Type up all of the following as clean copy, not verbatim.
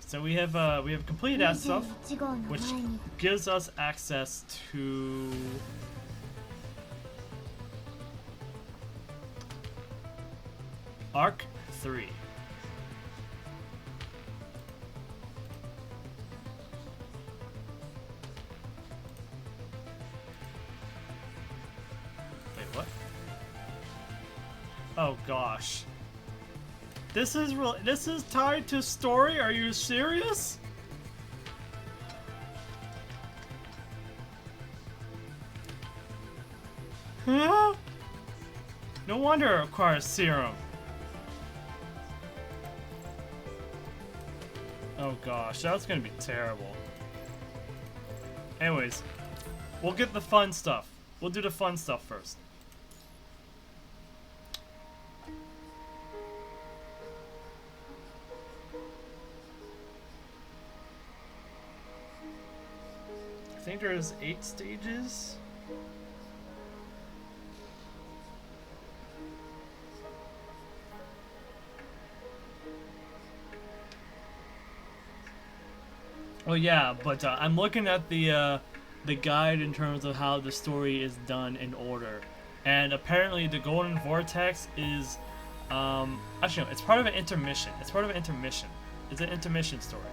So we have completed that stuff, which gives us access to Arc 3. Wait, what? Oh gosh. This is tied to story? Are you serious? Huh? No wonder it requires serum. Oh gosh, that's gonna be terrible. Anyways, we'll get the fun stuff. We'll do the fun stuff first. I think there's 8 stages. Oh yeah, but I'm looking at the guide in terms of how the story is done in order, and apparently the Golden Vortex is actually no, it's part of an intermission. It's part of an intermission. It's an intermission story.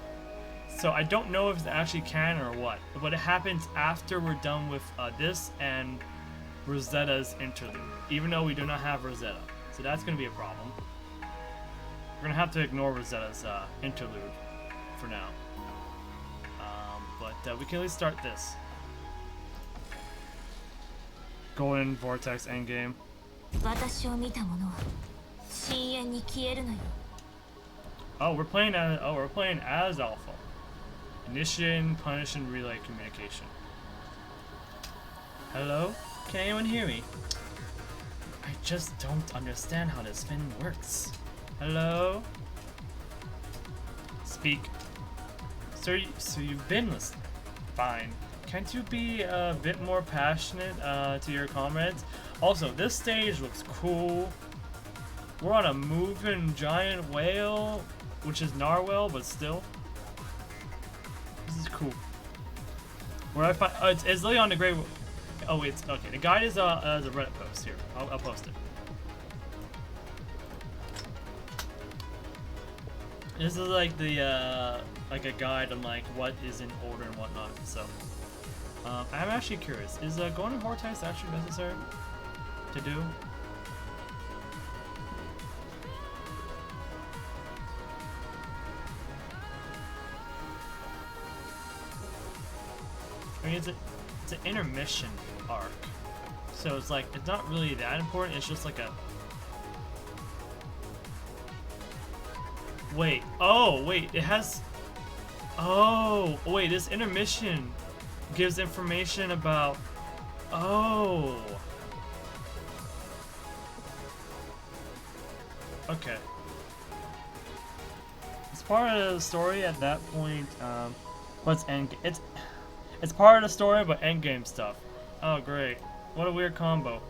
So I don't know if it's actually canon or what, but it happens after we're done with this and Rosetta's interlude, even though we do not have Rosetta. So that's going to be a problem. We're going to have to ignore Rosetta's interlude for now. But we can at least start this. Golden Vortex Endgame. Oh, we're playing as Alpha. Initiating, punish, and relay communication. Hello? Can anyone hear me? I just don't understand how this thing works. Hello? Speak. So you've been listening. Fine. Can't you be a bit more passionate to your comrades? Also, this stage looks cool. We're on a moving giant whale, which is Narwhal, but still. This is cool. Where I find it's literally on the Great. Oh wait, okay. The guide is a Reddit post here. I'll post it. This is like the like a guide on like what is in order and whatnot. So I'm actually curious. Is Golden Vortex actually necessary to do? I mean, it's an intermission arc, so it's like it's not really that important. It's just like a wait. Oh wait, it has. Oh wait, this intermission gives information about. Oh. Okay. It's part of the story at that point. What's end? It's part of the story, but endgame stuff. Oh great! What a weird combo.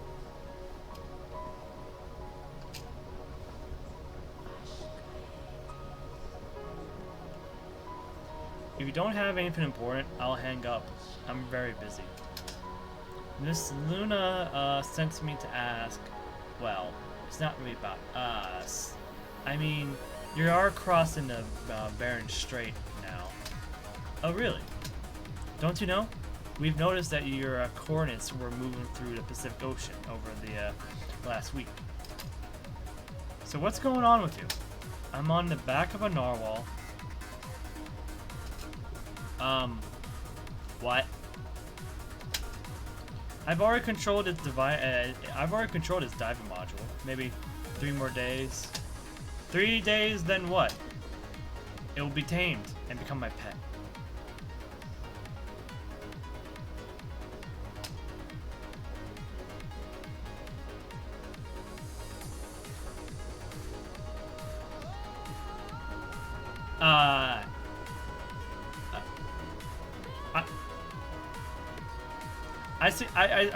If you don't have anything important, I'll hang up. I'm very busy. Miss Luna sent me to ask. Well, it's not really about us. I mean, you are crossing the Bering Strait now. Oh really? Don't you know? We've noticed that your coordinates were moving through the Pacific Ocean over the last week. So what's going on with you? I'm on the back of a narwhal. What? I've already controlled its diving module. Maybe 3 more days. 3 days, then what? It will be tamed and become my pet.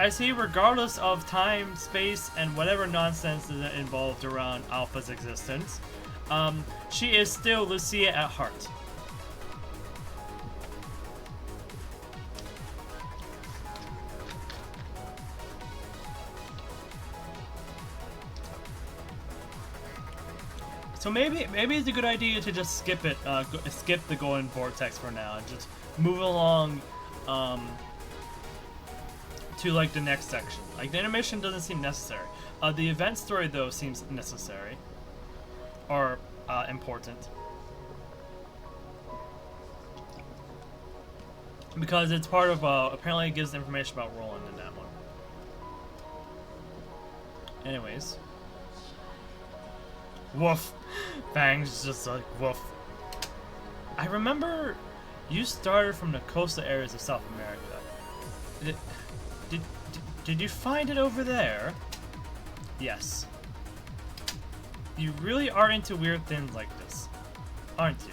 I see regardless of time, space, and whatever nonsense is involved around Alpha's existence, she is still Lucia at heart. So maybe it's a good idea to just skip it, skip the golden vortex for now, and just move along to like the next section. Like the animation doesn't seem necessary. The event story though seems necessary or important because it's part of apparently it gives information about Roland in that one. Anyways. Woof. Fang's just like, woof. I remember you started from the coastal areas of South America. Did you find it over there? Yes. You really are into weird things like this, aren't you?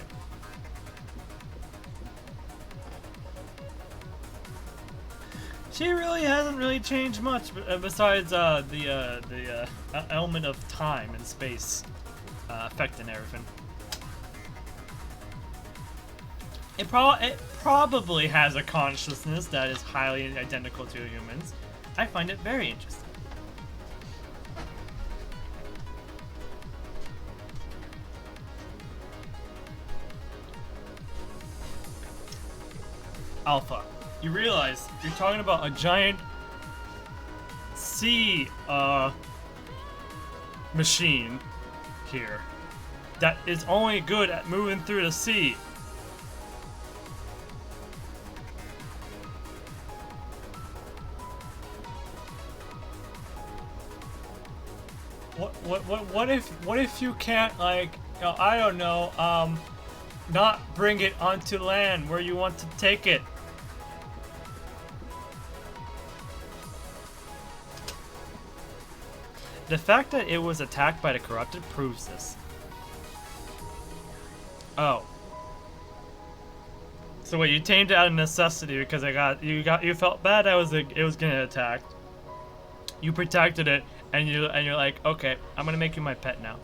She really hasn't really changed much, besides the element of time and space affecting everything. It probably has a consciousness that is highly identical to humans. I find it very interesting. Alpha, you realize you're talking about a giant sea machine here that is only good at moving through the sea. What if you can't, like, I don't know, not bring it onto land where you want to take it? The fact that it was attacked by the corrupted proves this. Oh. So wait, you tamed it out of necessity because you felt bad that it was getting attacked. You protected it, and you're like, okay, I'm gonna make you my pet now.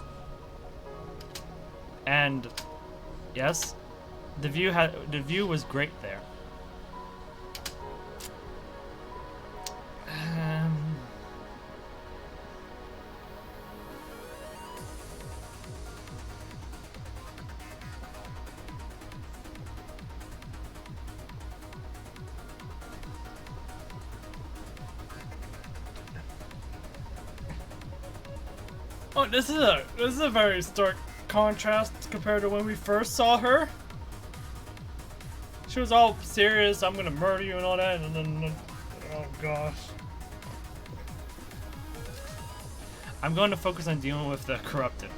And yes, the view was great there. Oh, this is a very stark contrast compared to when we first saw her. She was all serious, I'm gonna murder you and all that, and then, oh gosh. I'm going to focus on dealing with the corrupted.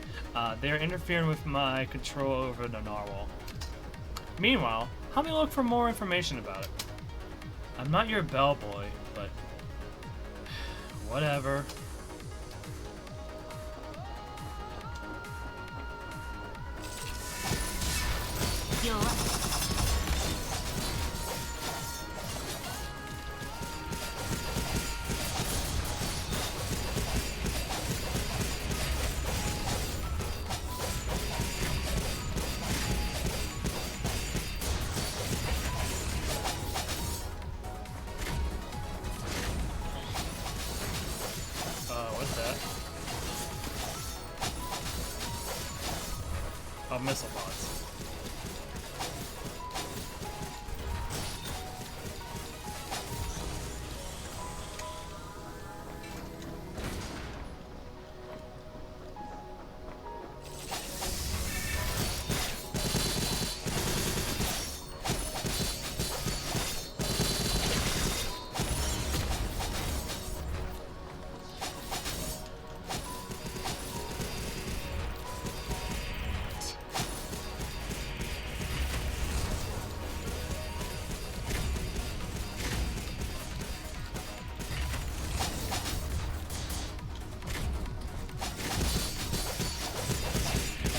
They are interfering with my control over the narwhal. Meanwhile, help me look for more information about it. I'm not your bellboy, but whatever. What's that? Oh, missile bots.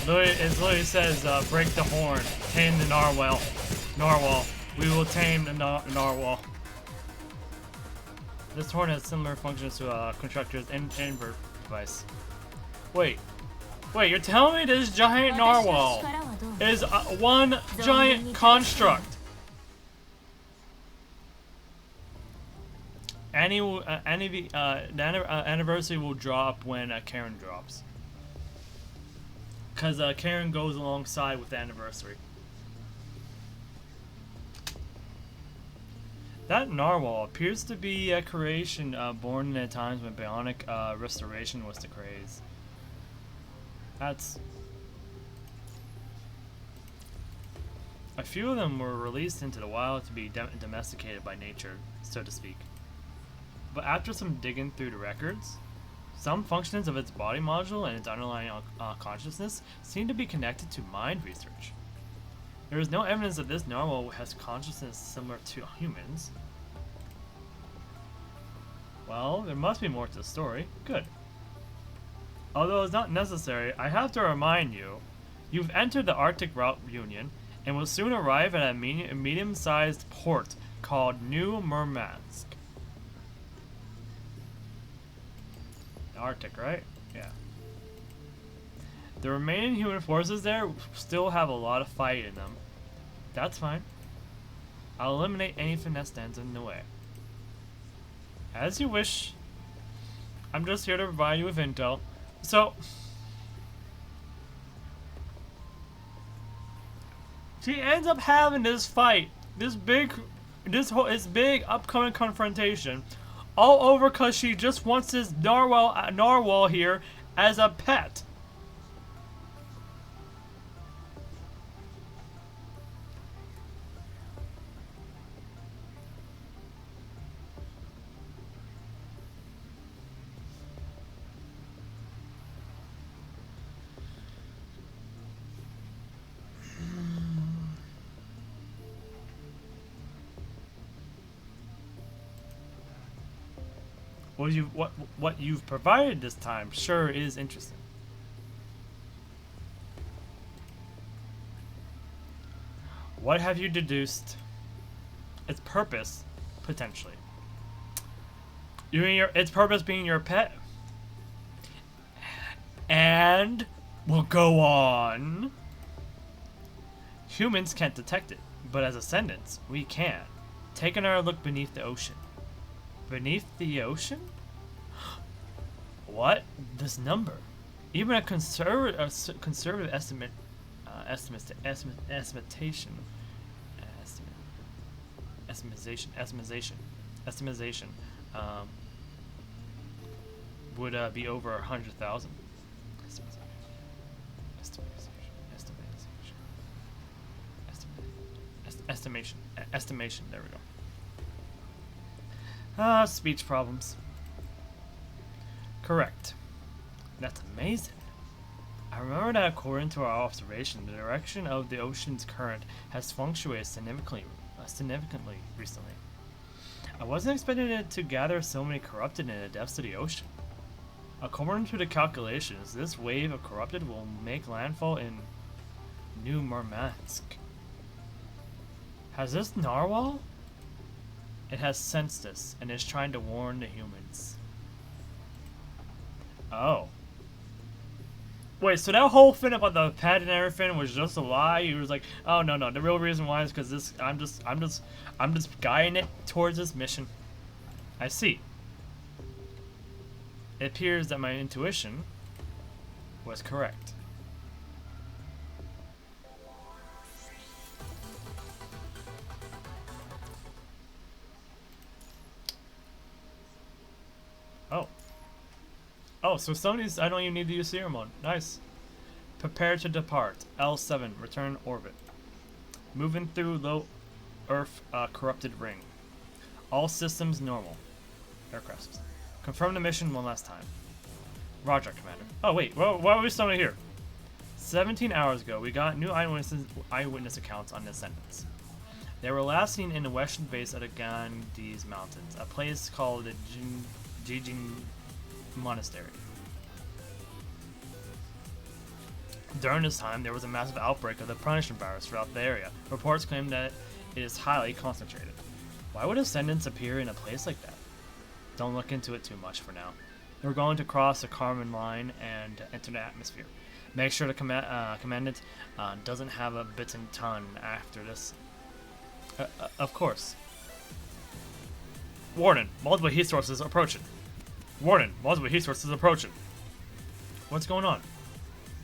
It literally says, break the horn, tame the narwhal. We will tame the narwhal. This horn has similar functions to a constructor's invert device. Wait, you're telling me this giant narwhal is one giant construct? The anniversary will drop when Karen drops. Because Karen goes alongside with the anniversary. That narwhal appears to be a creation born in times when bionic restoration was the craze. That's... A few of them were released into the wild to be domesticated by nature, so to speak. But after some digging through the records, some functions of its body module and its underlying consciousness seem to be connected to mind research. There is no evidence that this narwhal has consciousness similar to humans. Well, there must be more to the story. Good. Although it's not necessary, I have to remind you, you've entered the Arctic Route Union and will soon arrive at a medium-sized port called New Murmansk. The Arctic, right? Yeah. The remaining human forces there still have a lot of fight in them. That's fine. I'll eliminate any finesse stands in the way. As you wish. I'm just here to provide you with intel. So... she ends up having this fight, this big upcoming confrontation, all over because she just wants this narwhal here as a pet. What you've provided this time sure is interesting. What have you deduced? Its purpose, potentially. Its purpose being your pet, and we'll go on. Humans can't detect it, but as ascendants, we can. Take another look beneath the ocean. Beneath the ocean? What? This number? Even a conservative estimation would be over 100,000. Estimation. There we go. Speech problems. Correct. That's amazing. I remember that according to our observation, the direction of the ocean's current has fluctuated significantly recently. I wasn't expecting it to gather so many corrupted in the depths of the ocean. According to the calculations, this wave of corrupted will make landfall in New Murmansk. Has this narwhal? It has sensed this and is trying to warn the humans. Oh. Wait, so that whole thing about the pet and everything was just a lie? He was like, oh no, the real reason why is because this I'm just guiding it towards this mission. I see. It appears that my intuition was correct. Oh, so some of these I don't even need to use serum mode. Nice. Prepare to depart. L7, return orbit. Moving through low Earth corrupted ring. All systems normal. Aircraft system. Confirm the mission one last time. Roger, Commander. Oh wait, well, why are we still here? 17 hours ago, we got new eyewitness accounts on descendants. They were last seen in the western base of the Ganges Mountains, a place called the Jijing Monastery. During this time, there was a massive outbreak of the punishment virus throughout the area. Reports claim that it is highly concentrated. Why would ascendants appear in a place like that? Don't look into it too much for now. We're going to cross the Kármán line and enter the atmosphere. Make sure the commandant doesn't have a bitten tongue after this. Of course. Warning, multiple heat sources approaching. Warning, multiple heat sources approaching. What's going on?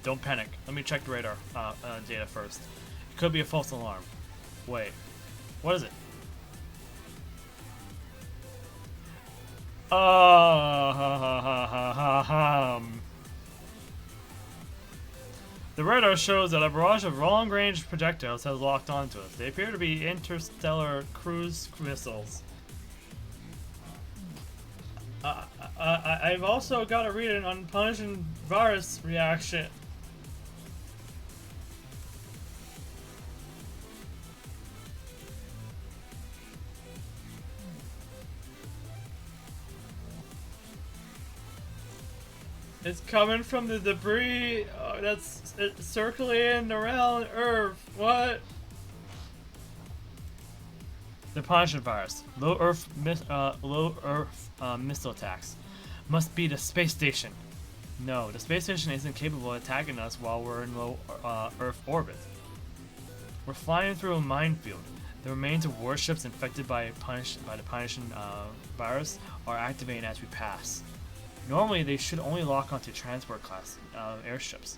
Don't panic. Let me check the radar data first. It could be a false alarm. Wait. What is it? The radar shows that a barrage of long-range projectiles has locked onto us. They appear to be interstellar cruise missiles. I've also got to read on punishing virus reaction. It's coming from the debris that's circulating around Earth. What? The punishing virus. Low Earth missile attacks. Must be the space station. No, the space station isn't capable of attacking us while we're in low Earth orbit. We're flying through a minefield. The remains of warships infected by the punishing virus are activating as we pass. Normally, they should only lock onto transport class airships.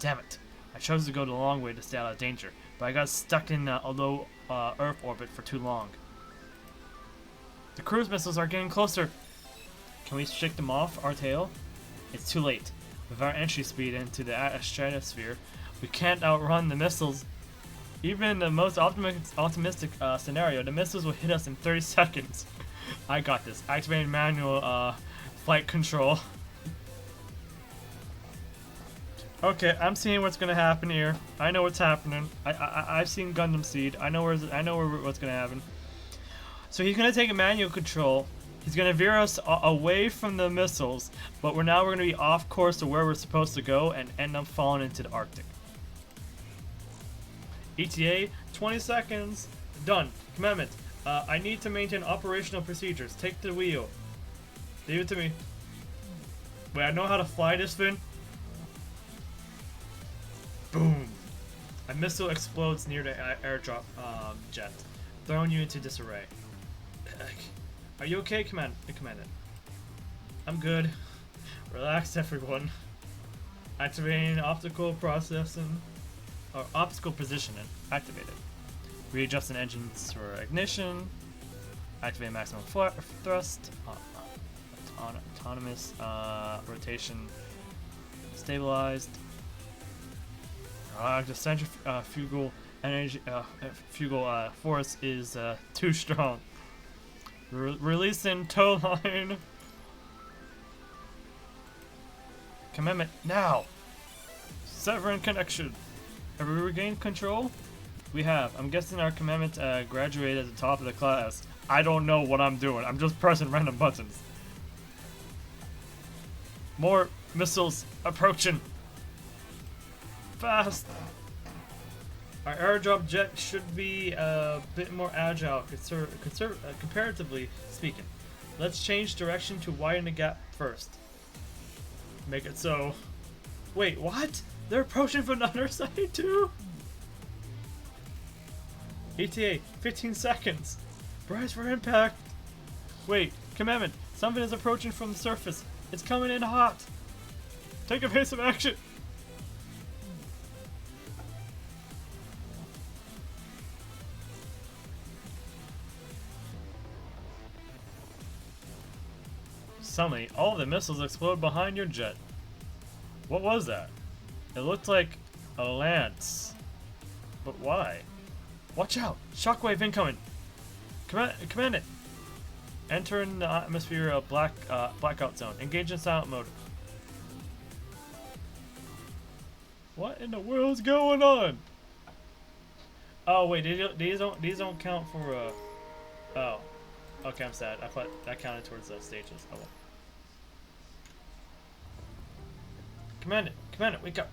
Damn it! I chose to go the long way to stay out of danger, but I got stuck in a low Earth orbit for too long. The cruise missiles are getting closer. Can we shake them off our tail? It's too late. With our entry speed into the stratosphere, we can't outrun the missiles. Even in the most optimistic scenario, the missiles will hit us in 30 seconds. I got this. Activating manual flight control. Okay, I'm seeing what's gonna happen here. I know what's happening. I've seen Gundam Seed. I know what's gonna happen. So he's gonna take a manual control. He's gonna veer us away from the missiles, but we're gonna be off course to where we're supposed to go and end up falling into the Arctic. ETA, 20 seconds. Done. Commandment. I need to maintain operational procedures. Take the wheel. Leave it to me. Wait, I know how to fly this thing. Boom. A missile explodes near the airdrop jet, throwing you into disarray. Are you okay, Commander? I'm good. Relax, everyone. Activating optical processing, or optical positioning. Activated. Readjusting engines for ignition. Activate maximum thrust. Autonomous rotation stabilized. The centrifugal energy force is too strong. Releasing tow line. Commandment now. Severing connection. Have we regained control? We have. I'm guessing our commandment graduated at the top of the class. I don't know what I'm doing. I'm just pressing random buttons. More missiles approaching. Fast. Our airdrop jet should be a bit more agile, comparatively speaking. Let's change direction to widen the gap first. Make it so. Wait, what? They're approaching from the other side too? ETA, 15 seconds. Brace for impact. Wait, Commandment, something is approaching from the surface. It's coming in hot. Take evasive action. Suddenly, all of the missiles explode behind your jet. What was that? It looked like a lance. But why? Watch out! Shockwave incoming! Command it! Enter in the atmosphere blackout zone. Engage in silent mode. What in the world's going on? Oh wait, these don't count for oh. Okay, I'm sad. I thought that counted towards the stages. Oh well. Command it, wake up.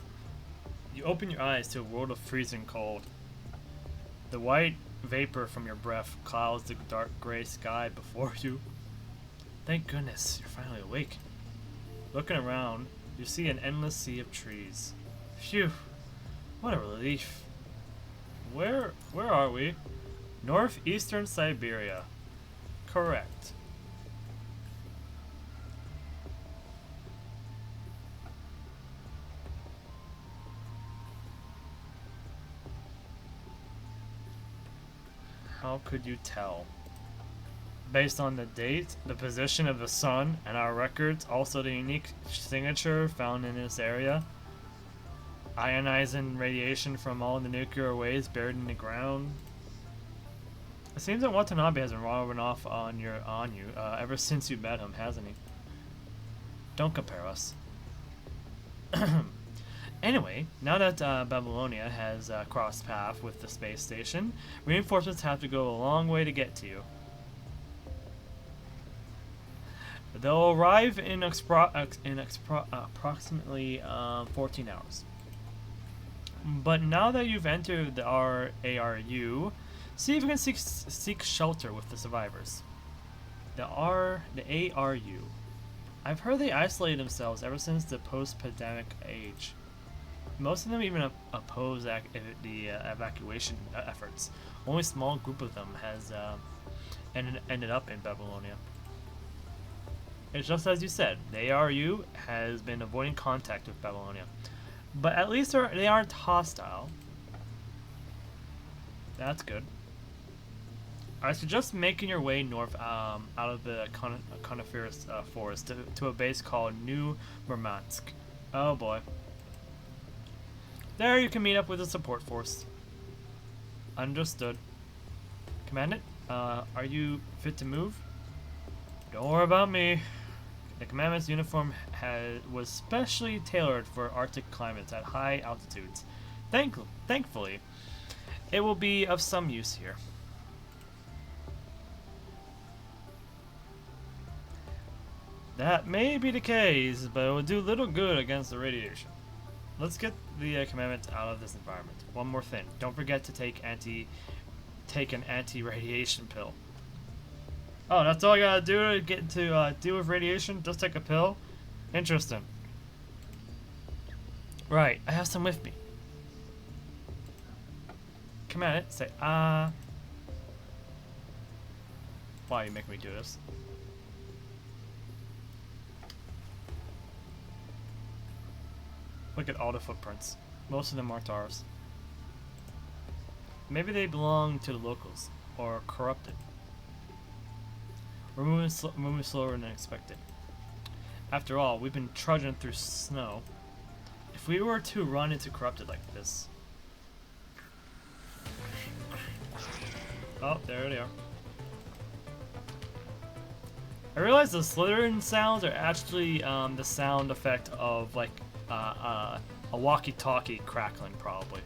You open your eyes to a world of freezing cold. The white vapor from your breath clouds the dark gray sky before you. Thank goodness, you're finally awake. Looking around, you see an endless sea of trees. Phew, what a relief. Where are we? Northeastern Siberia. Correct. How could you tell? Based on the date, the position of the sun, and our records, also the unique signature found in this area. Ionizing radiation from all the nuclear waste buried in the ground. It seems that Watanabe has been rubbing off on you ever since you met him, hasn't he? Don't compare us. Anyway, now that Babylonia has crossed paths with the space station, reinforcements have to go a long way to get to you. They'll arrive in approximately 14 hours. But now that you've entered the ARU, see if you can seek shelter with the survivors. The ARU. I've heard they isolated themselves ever since the post-pandemic age. Most of them even oppose the evacuation efforts. Only a small group of them has ended up in Babylonia. It's just as you said, the ARU has been avoiding contact with Babylonia. But at least they aren't hostile. That's good. I suggest making your way north out of the coniferous forest to a base called New Murmansk. Oh boy. There you can meet up with a support force. Understood. Commandant, are you fit to move? Don't worry about me. The commandant's uniform was specially tailored for Arctic climates at high altitudes. Thankfully, it will be of some use here. That may be the case, but it will do little good against the radiation. Let's get the commandant out of this environment. One more thing. Don't forget to take an anti-radiation pill. Oh, that's all I gotta do to get to deal with radiation? Just take a pill? Interesting. Right, I have some with me. Commandant, say ah. Why you make me do this? Look at all the footprints. Most of them aren't ours. Maybe they belong to the locals, or corrupted. We're moving slower than expected. After all, we've been trudging through snow. If we were to run into corrupted like this... Oh, there they are. I realize the slithering sounds are actually the sound effect of like a walkie-talkie crackling, probably.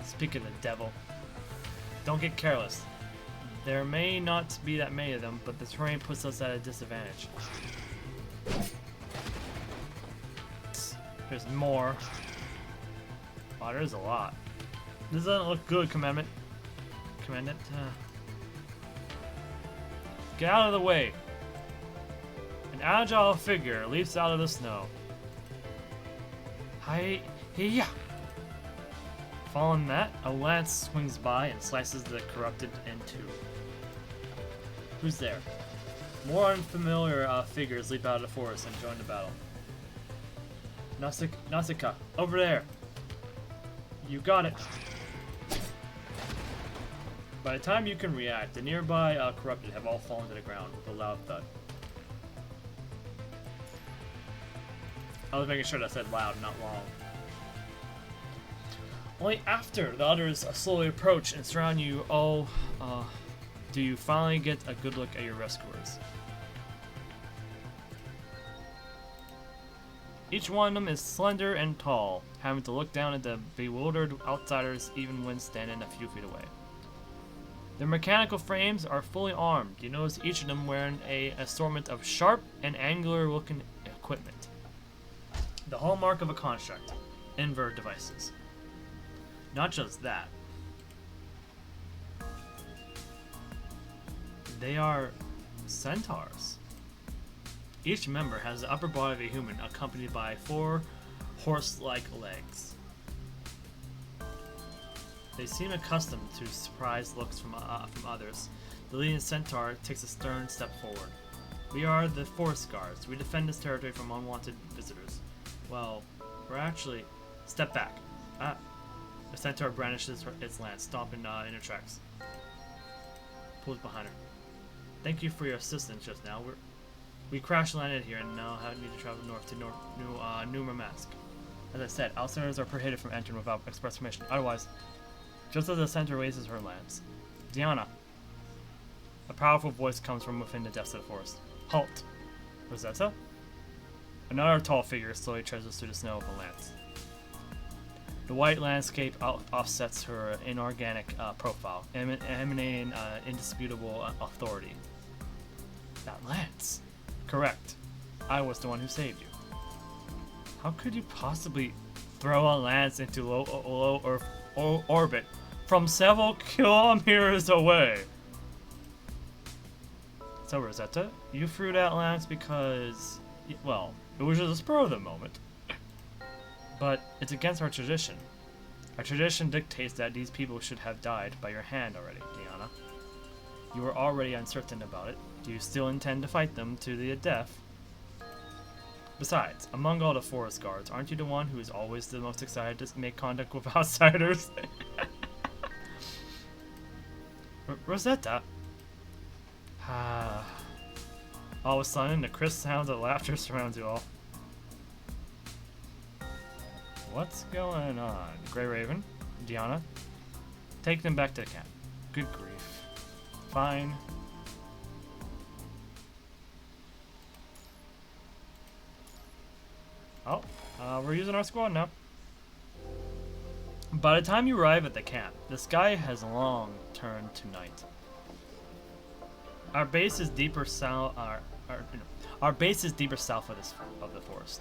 Speaking of the devil, don't get careless. There may not be that many of them, but the terrain puts us at a disadvantage. There's more. Wow, there's a lot. This doesn't look good, Commandant. Commandant, get out of the way. An agile figure leaps out of the snow. Hi-ya! Following that, a lance swings by and slices the corrupted in two. Who's there? More unfamiliar figures leap out of the forest and join the battle. Nausicaa, over there! You got it! By the time you can react, the nearby corrupted have all fallen to the ground with a loud thud. I was making sure that I said loud, not long. Only after the others slowly approach and surround you all do you finally get a good look at your rescuers. Each one of them is slender and tall, having to look down at the bewildered outsiders even when standing a few feet away. Their mechanical frames are fully armed. You notice each of them wearing an assortment of sharp and angular looking equipment. The hallmark of a construct, invert devices. Not just that. They are centaurs. Each member has the upper body of a human accompanied by 4 horse-like legs. They seem accustomed to surprised looks from others. The leading centaur takes a stern step forward. We are the forest guards. We defend this territory from unwanted visitors. Well, we're actually... Step back. The centaur brandishes its lance, stomping in her tracks. Pulls behind her. Thank you for your assistance just now. We crash landed here and now need to travel north to New Murmansk. As I said, outsiders are prohibited from entering without express permission. Otherwise, just as the centaur raises her lance, Diana. A powerful voice comes from within the depths of the forest. Halt! Rosetta? Another tall figure slowly treads through the snow with a lance. The white landscape offsets her inorganic profile, emanating indisputable authority. That lance! Correct. I was the one who saved you. How could you possibly throw a lance into low Earth orbit from several kilometers away? So Rosetta, you threw that lance because, well, it was just a spur of the moment. But it's against our tradition. Our tradition dictates that these people should have died by your hand already, Diana. You were already uncertain about it. Do you still intend to fight them to the death? Besides, among all the forest guards, aren't you the one who is always the most excited to make contact with outsiders? Rosetta? All of a sudden, the crisp sounds of laughter surrounds you all. What's going on? Grey Raven? Diana? Take them back to the camp. Good grief. Fine. Oh, we're using our squad now. By the time you arrive at the camp, the sky has long turned to night. Our base is deeper south. Our base is deeper south of the forest.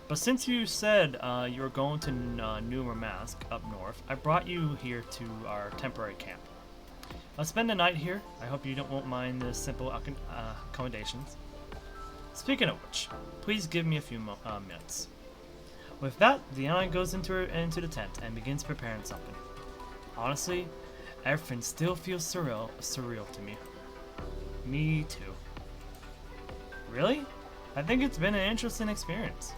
But since you said you were going to New Murmansk up north, I brought you here to our temporary camp. I'll spend the night here. I hope you won't mind the simple accommodations. Speaking of which, please give me a few minutes. With that, Diana goes into the tent and begins preparing something. Honestly, everything still feels surreal to me. Me too. Really? I think it's been an interesting experience.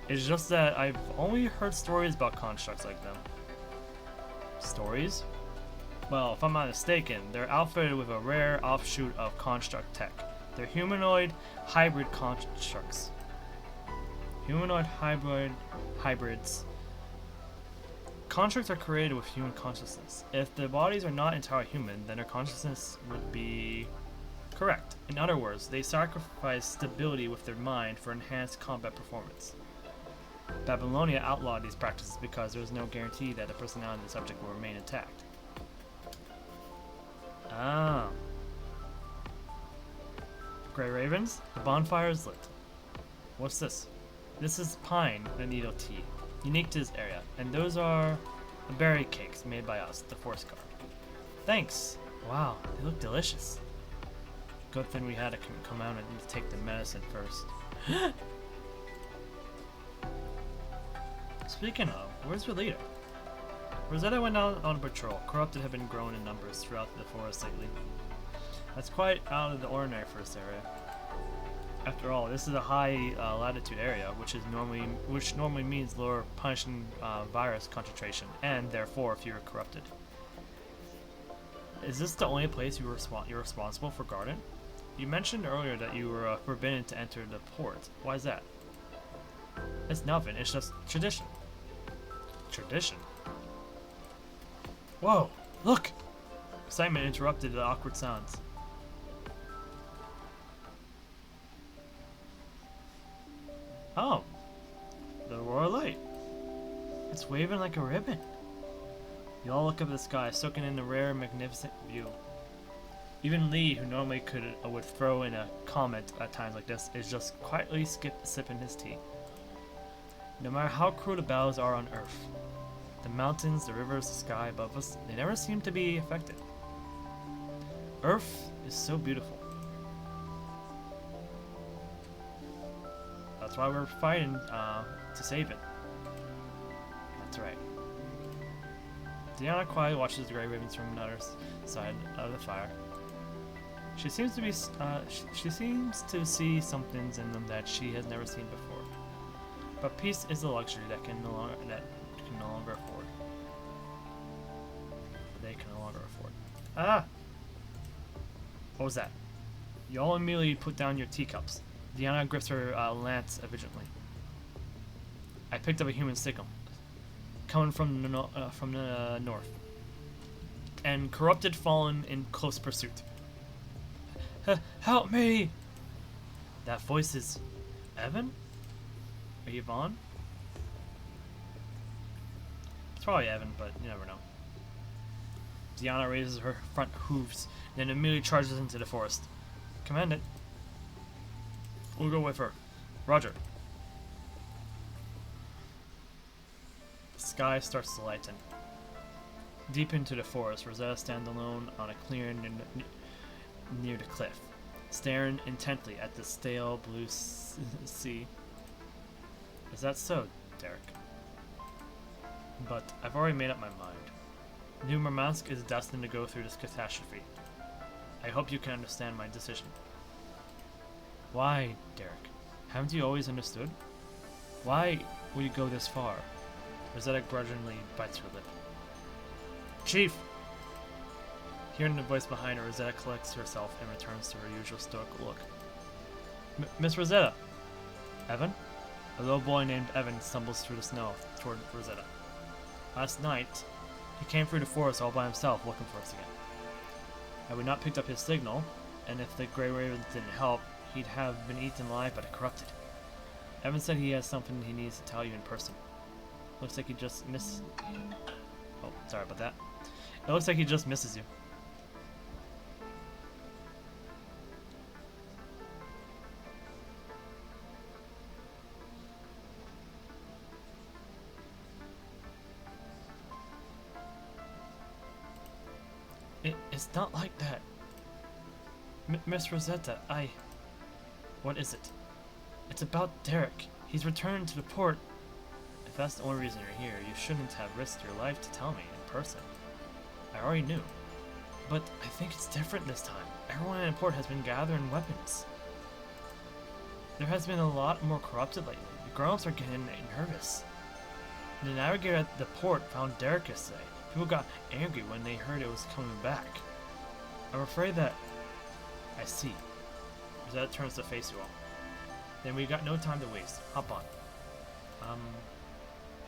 It's just that I've only heard stories about constructs like them. Stories? Well, if I'm not mistaken, they're outfitted with a rare offshoot of construct tech. They're humanoid hybrid constructs. Humanoid hybrids. Constructs are created with human consciousness. If the bodies are not entirely human, then their consciousness would be correct. In other words, they sacrifice stability with their mind for enhanced combat performance. Babylonia outlawed these practices because there was no guarantee that the personality of the subject will remain intact. Ah. Grey Ravens, the bonfire is lit. What's this? This is pine and needle tea, unique to this area, and those are berry cakes made by us, the Forest Guard. Thanks. Wow, they look delicious. Good thing we had to come out and take the medicine first. Speaking of, where's your leader? Rosetta went out on a patrol. Corrupted have been growing in numbers throughout the forest lately. That's quite out of the ordinary for this area. After all, this is a high latitude area, which normally means lower punishing virus concentration, and therefore fewer corrupted. Is this the only place you're responsible for guarding? You mentioned earlier that you were forbidden to enter the port. Why is that? It's nothing. It's just tradition. Tradition? Whoa! Look! Excitement interrupted the awkward sounds. Oh, the aurora light. It's waving like a ribbon. You all look up at the sky, soaking in the rare, magnificent view. Even Lee, who normally would throw in a comment at times like this, is just quietly sipping his tea. No matter how cruel the battles are on Earth, the mountains, the rivers, the sky above us, they never seem to be affected. Earth is so beautiful. That's why we're fighting to save it. That's right. Diana quietly watches the Grey Ravens from another side of the fire. She seems to see some things in them that she has never seen before. But peace is a luxury that can no longer afford. Ah! What was that? You all immediately put down your teacups. Diana grips her lance vigilantly. I picked up a human signal, coming from the north. And corrupted fallen in close pursuit. Help me! That voice is... Evan? Are you Vaughn? It's probably Evan, but you never know. Diana raises her front hooves, then immediately charges into the forest. Command it. We'll go with her. Roger. The sky starts to lighten. Deep into the forest, Rosetta stands alone on a clearing near the cliff, staring intently at the stale blue sea. Is that so, Derek? But I've already made up my mind. New Murmansk is destined to go through this catastrophe. I hope you can understand my decision. Why, Derek? Haven't you always understood? Why would you go this far? Rosetta grudgingly bites her lip. Chief! Hearing the voice behind her, Rosetta collects herself and returns to her usual stoic look. Miss Rosetta! Evan? A little boy named Evan stumbles through the snow toward Rosetta. Last night, he came through the forest all by himself looking for us again. Had we not picked up his signal, and if the Grey Ravens didn't help, he'd have been eaten alive by the corrupted. Evan said he has something he needs to tell you in person. Looks like he just Oh, sorry about that. It looks like he just misses you. It's not like that. Miss Rosetta, What is it? It's about Derek. He's returned to the port. If that's the only reason you're here, you shouldn't have risked your life to tell me in person. I already knew. But I think it's different this time. Everyone in the port has been gathering weapons. There has been a lot more corrupted lately. The grown-ups are getting nervous. The navigator at the port found Derek yesterday. People got angry when they heard it was coming back. I'm afraid that... I see. Rosetta turns to face you all. Then we've got no time to waste. Hop on.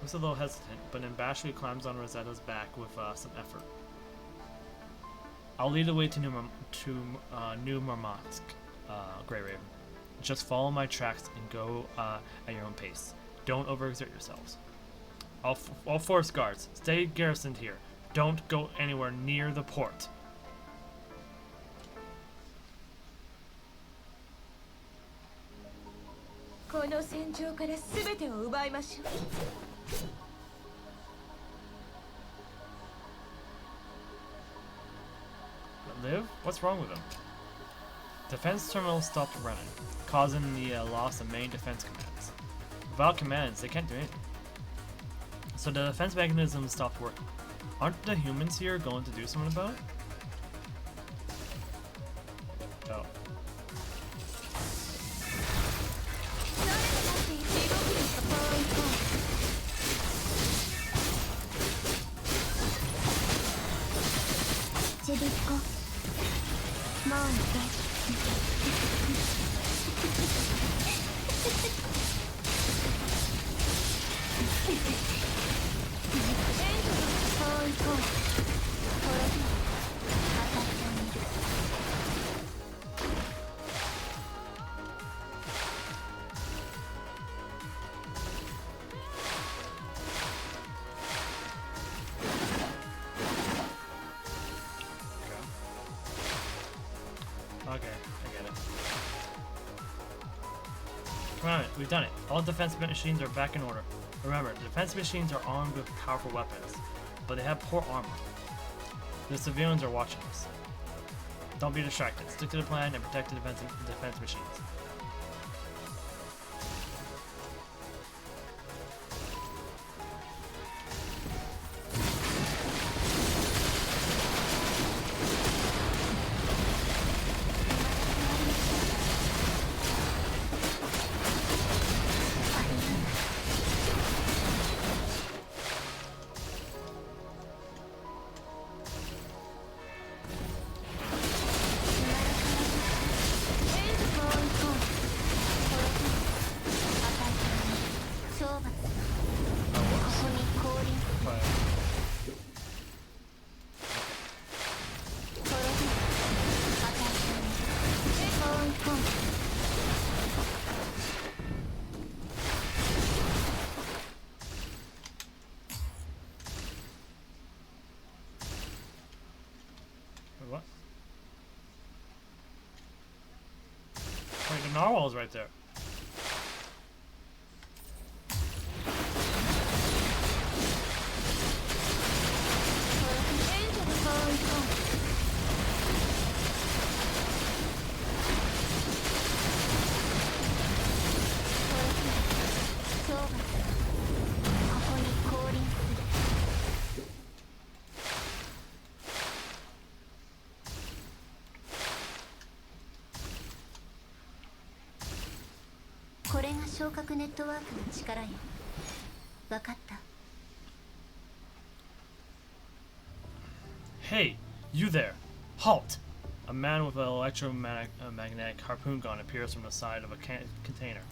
Looks a little hesitant, but unabashedly climbs on Rosetta's back with some effort. I'll lead the way to New Murmansk, Grey Raven. Just follow my tracks and go at your own pace. Don't overexert yourselves. All forest guards, stay garrisoned here. Don't go anywhere near the port. Liv? What's wrong with them? Defense terminals stopped running, causing the loss of main defense commands. Without commands, they can't do anything. So the defense mechanism stopped working. Aren't the humans here going to do something about it? Oh. Okay, I get it. Come on, we've done it. All defense machines are back in order. Remember, the defense machines are armed with powerful weapons, but they have poor armor. The civilians are watching us. Don't be distracted. Stick to the plan and protect the defense machines. What? Wait, the narwhal's right there. Hey, you there! Halt! A man with an electromagnetic harpoon gun appears from the side of a container.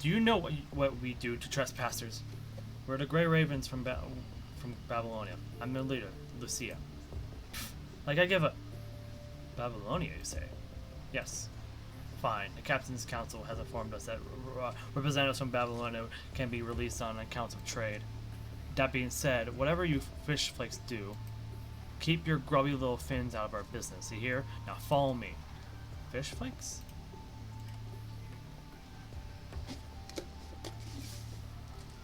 Do you know what we do to trespassers? We're the Grey Ravens from Babylonia. I'm their leader, Lucia. Like I give a... Babylonia, you say? Yes. Fine. The Captain's Council has informed us that representatives from Babylonia can be released on accounts of trade. That being said, whatever you fish flakes do, keep your grubby little fins out of our business. You hear? Now follow me. Fish flakes?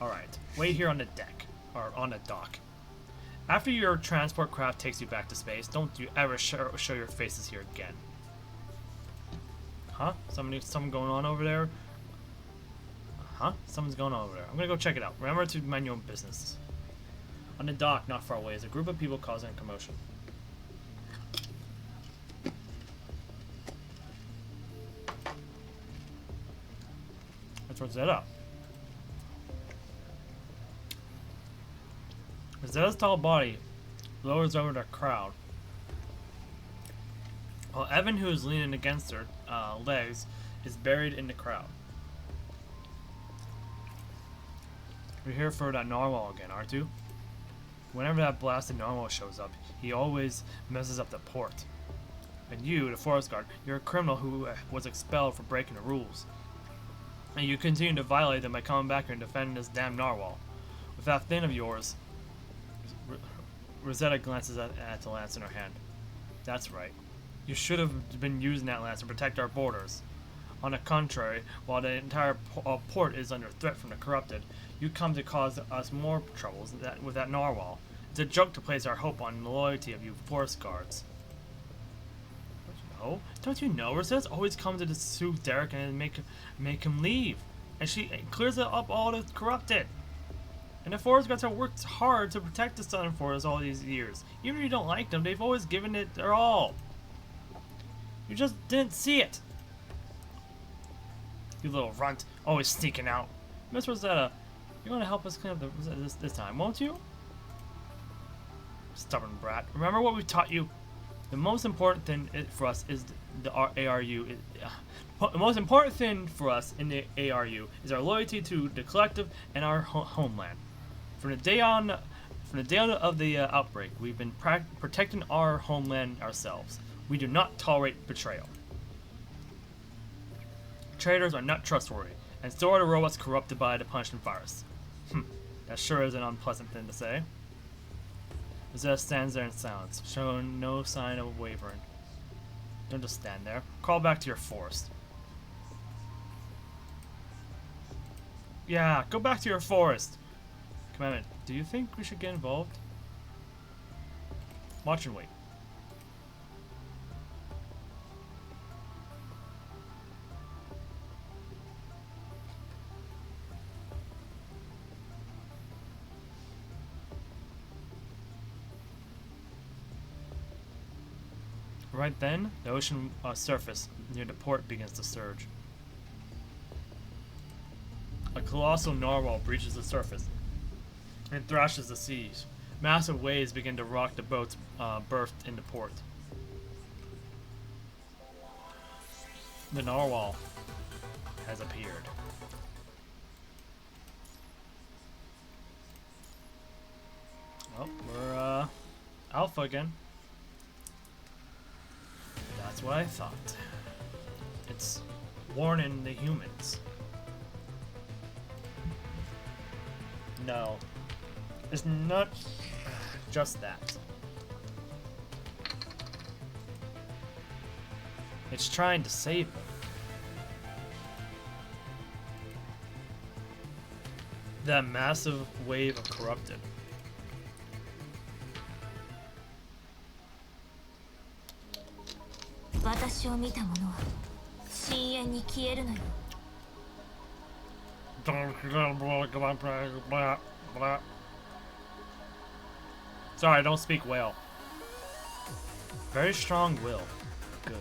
Alright. Wait here on the deck. Or on the dock. After your transport craft takes you back to space, don't you ever show your faces here again. Huh? Something going on over there? Huh? Something's going on over there. I'm gonna go check it out. Remember to mind your own business. On the dock, not far away, is a group of people causing a commotion. That's Rosetta. Rosetta's tall body lowers over the crowd, while Evan, who is leaning against her legs, is buried in the crowd. You're here for that narwhal again, aren't you? Whenever that blasted narwhal shows up, he always messes up the port. And you, the forest guard, you're a criminal who was expelled for breaking the rules. And you continue to violate them by coming back here and defending this damn narwhal. With that thing of yours... Rosetta glances at the lance in her hand. That's right. You should have been using that lance to protect our borders. On the contrary, while the entire port is under threat from the corrupted, you come to cause us more troubles with that narwhal. It's a joke to place our hope on the loyalty of you forest guards. Don't you know? Rosetta's always come to soothe Derek and make him leave. And she clears up all the corrupted. And the forest guards have worked hard to protect the Southern Forest all these years. Even if you don't like them, they've always given it their all. You just didn't see it. You little runt, always sneaking out. Miss Rosetta, you're going to help us clean up this time, won't you? Stubborn brat. Remember what we taught you? The most important thing for us is the ARU. The most important thing for us in the ARU is our loyalty to the collective and our homeland. From the day on of the outbreak, we've been protecting our homeland ourselves. We do not tolerate betrayal. Traitors are not trustworthy, and so are the robots corrupted by the punishment virus. That sure is an unpleasant thing to say. Rosetta stands there in silence, showing no sign of wavering. Don't just stand there. Crawl back to your forest. Yeah, go back to your forest. Commandment, do you think we should get involved? Watch and wait. Right then, the ocean surface near the port begins to surge. A colossal narwhal breaches the surface and thrashes the seas. Massive waves begin to rock the boats berthed in the port. The narwhal has appeared. Well, we're alpha again. That's what I thought. It's warning the humans. No. It's not just that. It's trying to save them. That massive wave of corrupted. Sorry, I don't speak whale. Very strong will. Good.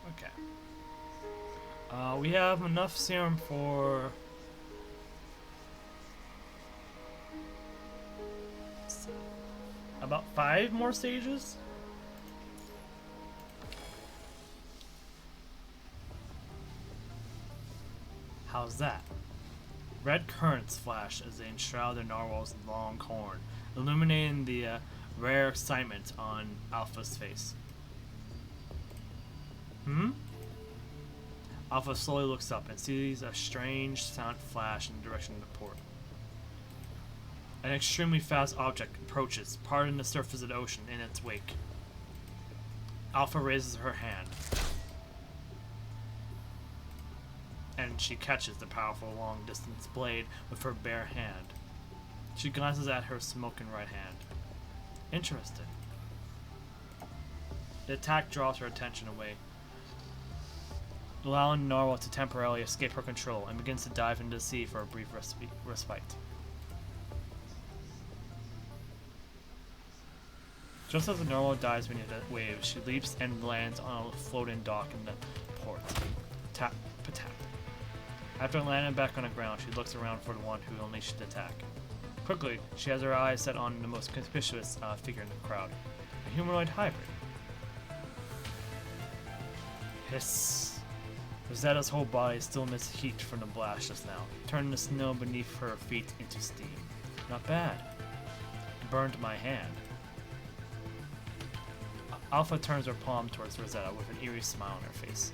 Okay. We have enough serum for about 5 more stages. How's that? Red currents flash as they enshroud the narwhal's long horn, illuminating the rare excitement on Alpha's face. Alpha slowly looks up and sees a strange sound flash in the direction of the port. An extremely fast object approaches, parting the surface of the ocean in its wake. Alpha raises her hand, and she catches the powerful long-distance blade with her bare hand. She glances at her smoking right hand. Interesting. The attack draws her attention away, allowing Narwhal to temporarily escape her control, and begins to dive into the sea for a brief respite. Just as the Narwhal dives beneath the waves, she leaps and lands on a floating dock in the port. Tap, patap. After landing back on the ground, she looks around for the one who unleashed the attack. Quickly, she has her eyes set on the most conspicuous figure in the crowd, a humanoid hybrid. Hiss. Rosetta's whole body still emits heat from the blast just now, turning the snow beneath her feet into steam. Not bad. It burned my hand. Alpha turns her palm towards Rosetta with an eerie smile on her face.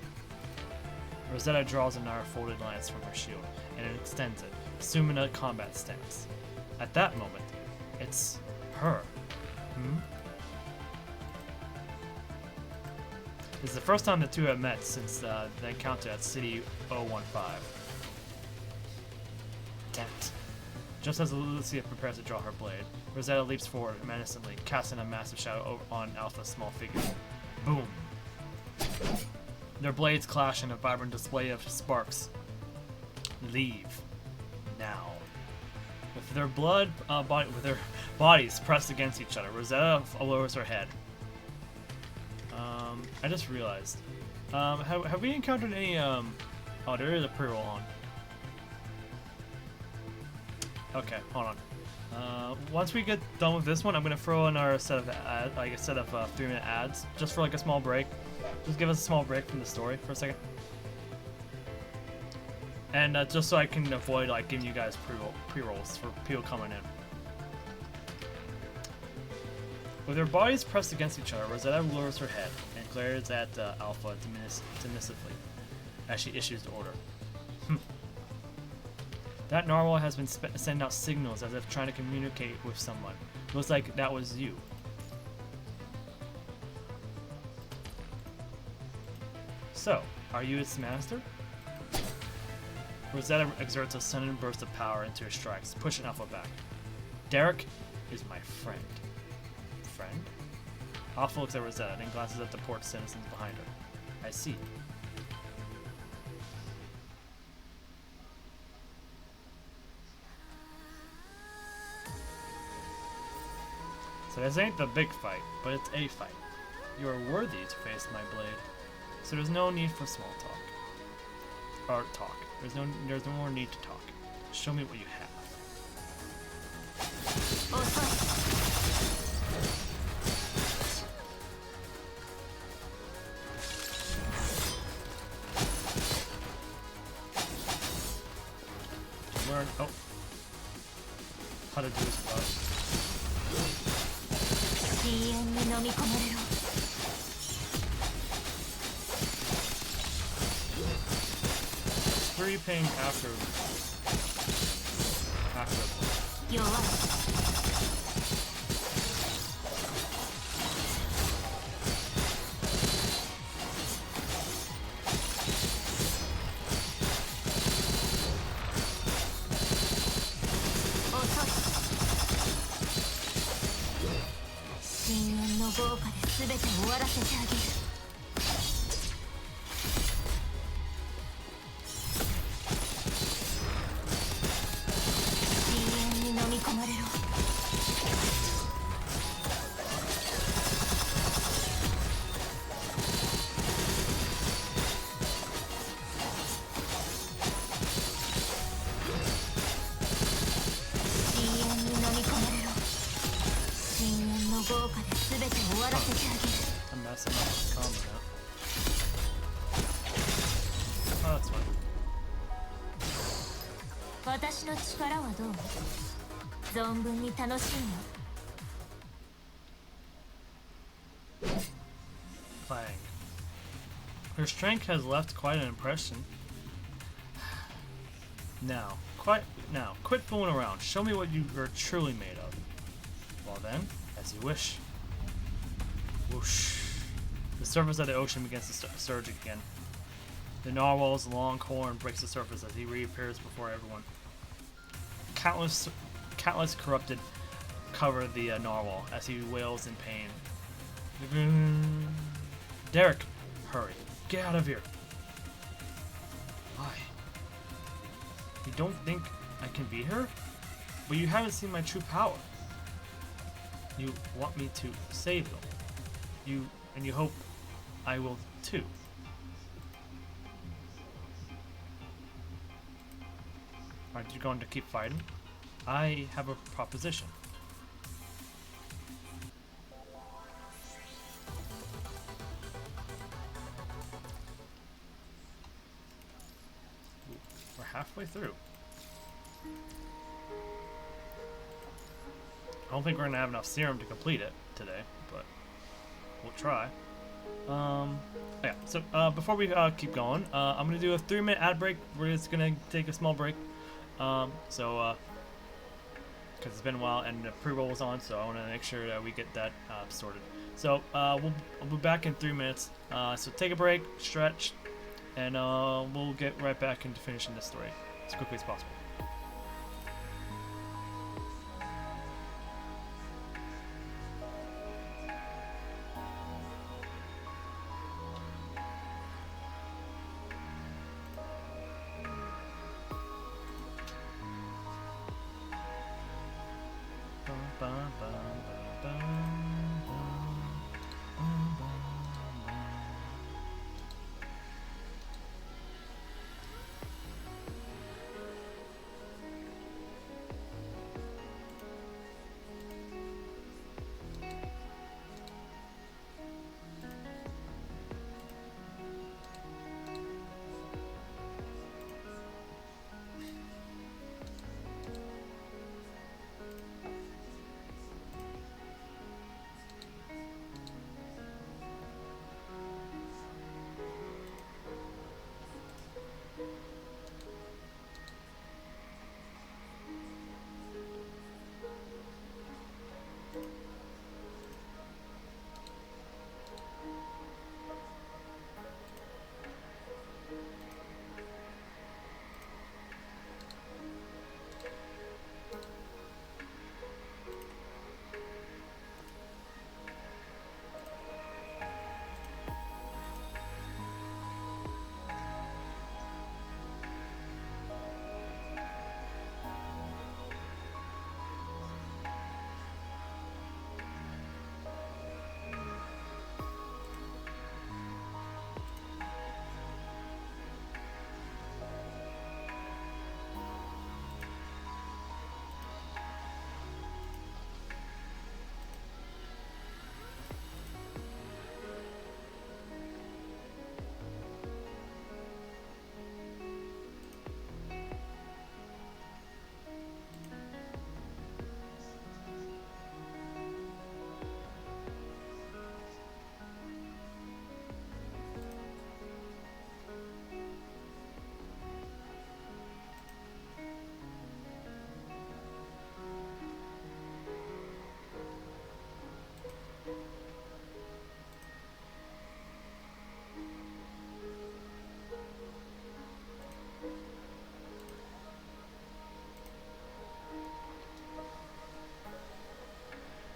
Rosetta draws another folded lance from her shield and extends it, assuming a combat stance. At that moment, it's her. This is the first time the two have met since the encounter at City 015. Damn it. Just as Lucia prepares to draw her blade, Rosetta leaps forward menacingly, casting a massive shadow on Alpha's small figure. Boom. Their blades clash in a vibrant display of sparks. Leave. Now. With their with their bodies pressed against each other, Rosetta lowers her head. I just realized. Have we encountered any, oh, there is a pre-roll on. Okay, hold on. Once we get done with this one, I'm gonna throw in our set of 3-minute ads, just for like a small break. Just give us a small break from the story for a second, and just so I can avoid like giving you guys pre-rolls for people coming in. With their bodies pressed against each other, Rosetta lowers her head and glares at Alpha dismissively as she issues the order. That narwhal has been sending out signals as if trying to communicate with someone. Looks like that was you. So, are you its master? Rosetta exerts a sudden burst of power into her strikes, pushing Alpha back. Derek is my friend. Friend? Alpha looks at Rosetta, then glances at the port citizens behind her. I see. So this ain't the big fight, but it's a fight. You are worthy to face my blade, so there's no need for small talk. Or talk. There's no more need to talk. Show me what you have. Learn. Oh. How to do this stuff. Where are you paying after? I'm messing up the combo now. Oh, that's fine. Clang. Her strength has left quite an impression. Now, quit fooling around. Show me what you are truly made of. Well then, as you wish. Whoosh. The surface of the ocean begins to surge again. The narwhal's long horn breaks the surface as he reappears before everyone. Countless corrupted cover the narwhal as he wails in pain. Derek, hurry. Get out of here. Why? You don't think I can beat her? But you haven't seen my true power. You want me to save them. You hope I will too. Aren't you going to keep fighting? I have a proposition. We're halfway through. I don't think we're gonna have enough serum to complete it today, but we'll try. Yeah, so before we keep going, I'm gonna do a 3-minute ad break. We're just gonna take a small break. Because it's been a while and the pre-roll was on, so I want to make sure that we get that sorted. So we'll be back in 3 minutes. So take a break, stretch, and we'll get right back into finishing this story as quickly as possible.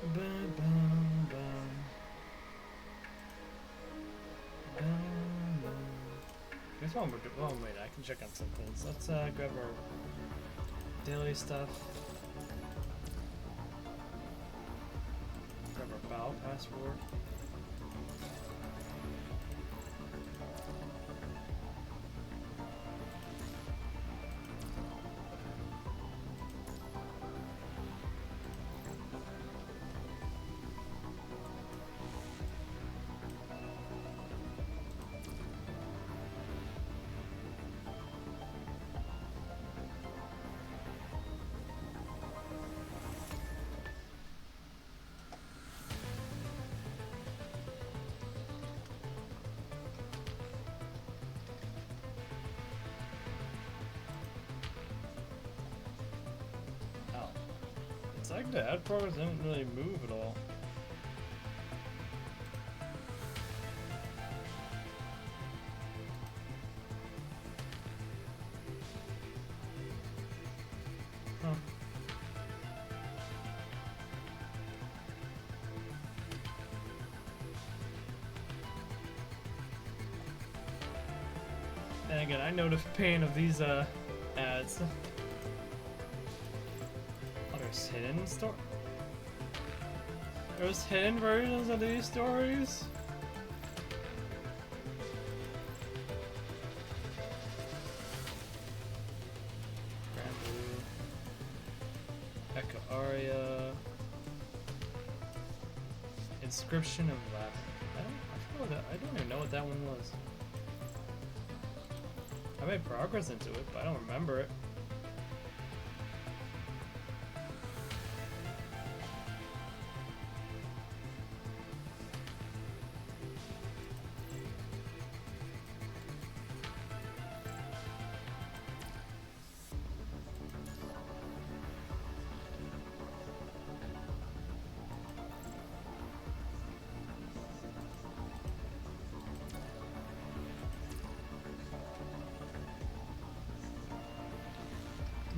Bum, bum, bum. Bum, bum. Guess what we're doing? Oh wait, I can check on some things. Let's grab our daily stuff. Grab our battle passport. Oh. It's like the ad progress didn't really move at all. Huh. And again, I know the pain of these ads. Oh, there's hidden There's hidden versions of these stories. Echo Aria. Inscription of Latin. I don't even know what that one was. I made progress into it, but I don't remember it.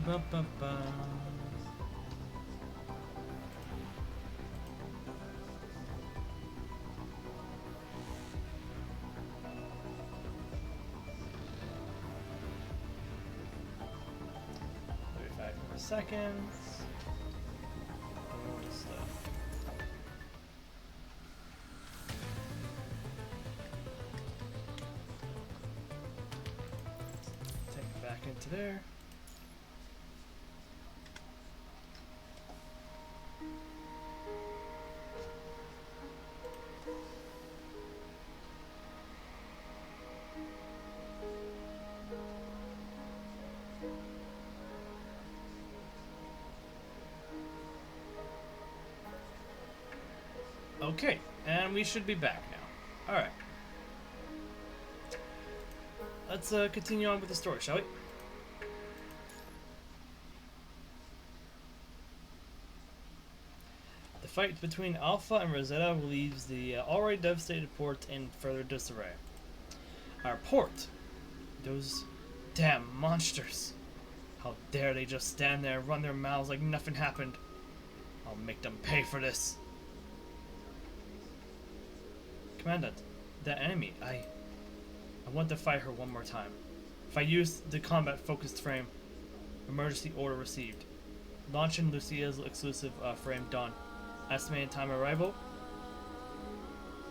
Ba, ba, ba. More seconds. All this stuff. Take it back into there. Okay, and we should be back now. Alright. Let's continue on with the story, shall we? The fight between Alpha and Rosetta leaves the already devastated port in further disarray. Our port! Those damn monsters! How dare they just stand there and run their mouths like nothing happened? I'll make them pay for this. Commandant, that enemy, I want to fight her one more time. If I use the combat-focused frame, emergency order received. Launching Lucia's exclusive frame done. Estimated time arrival?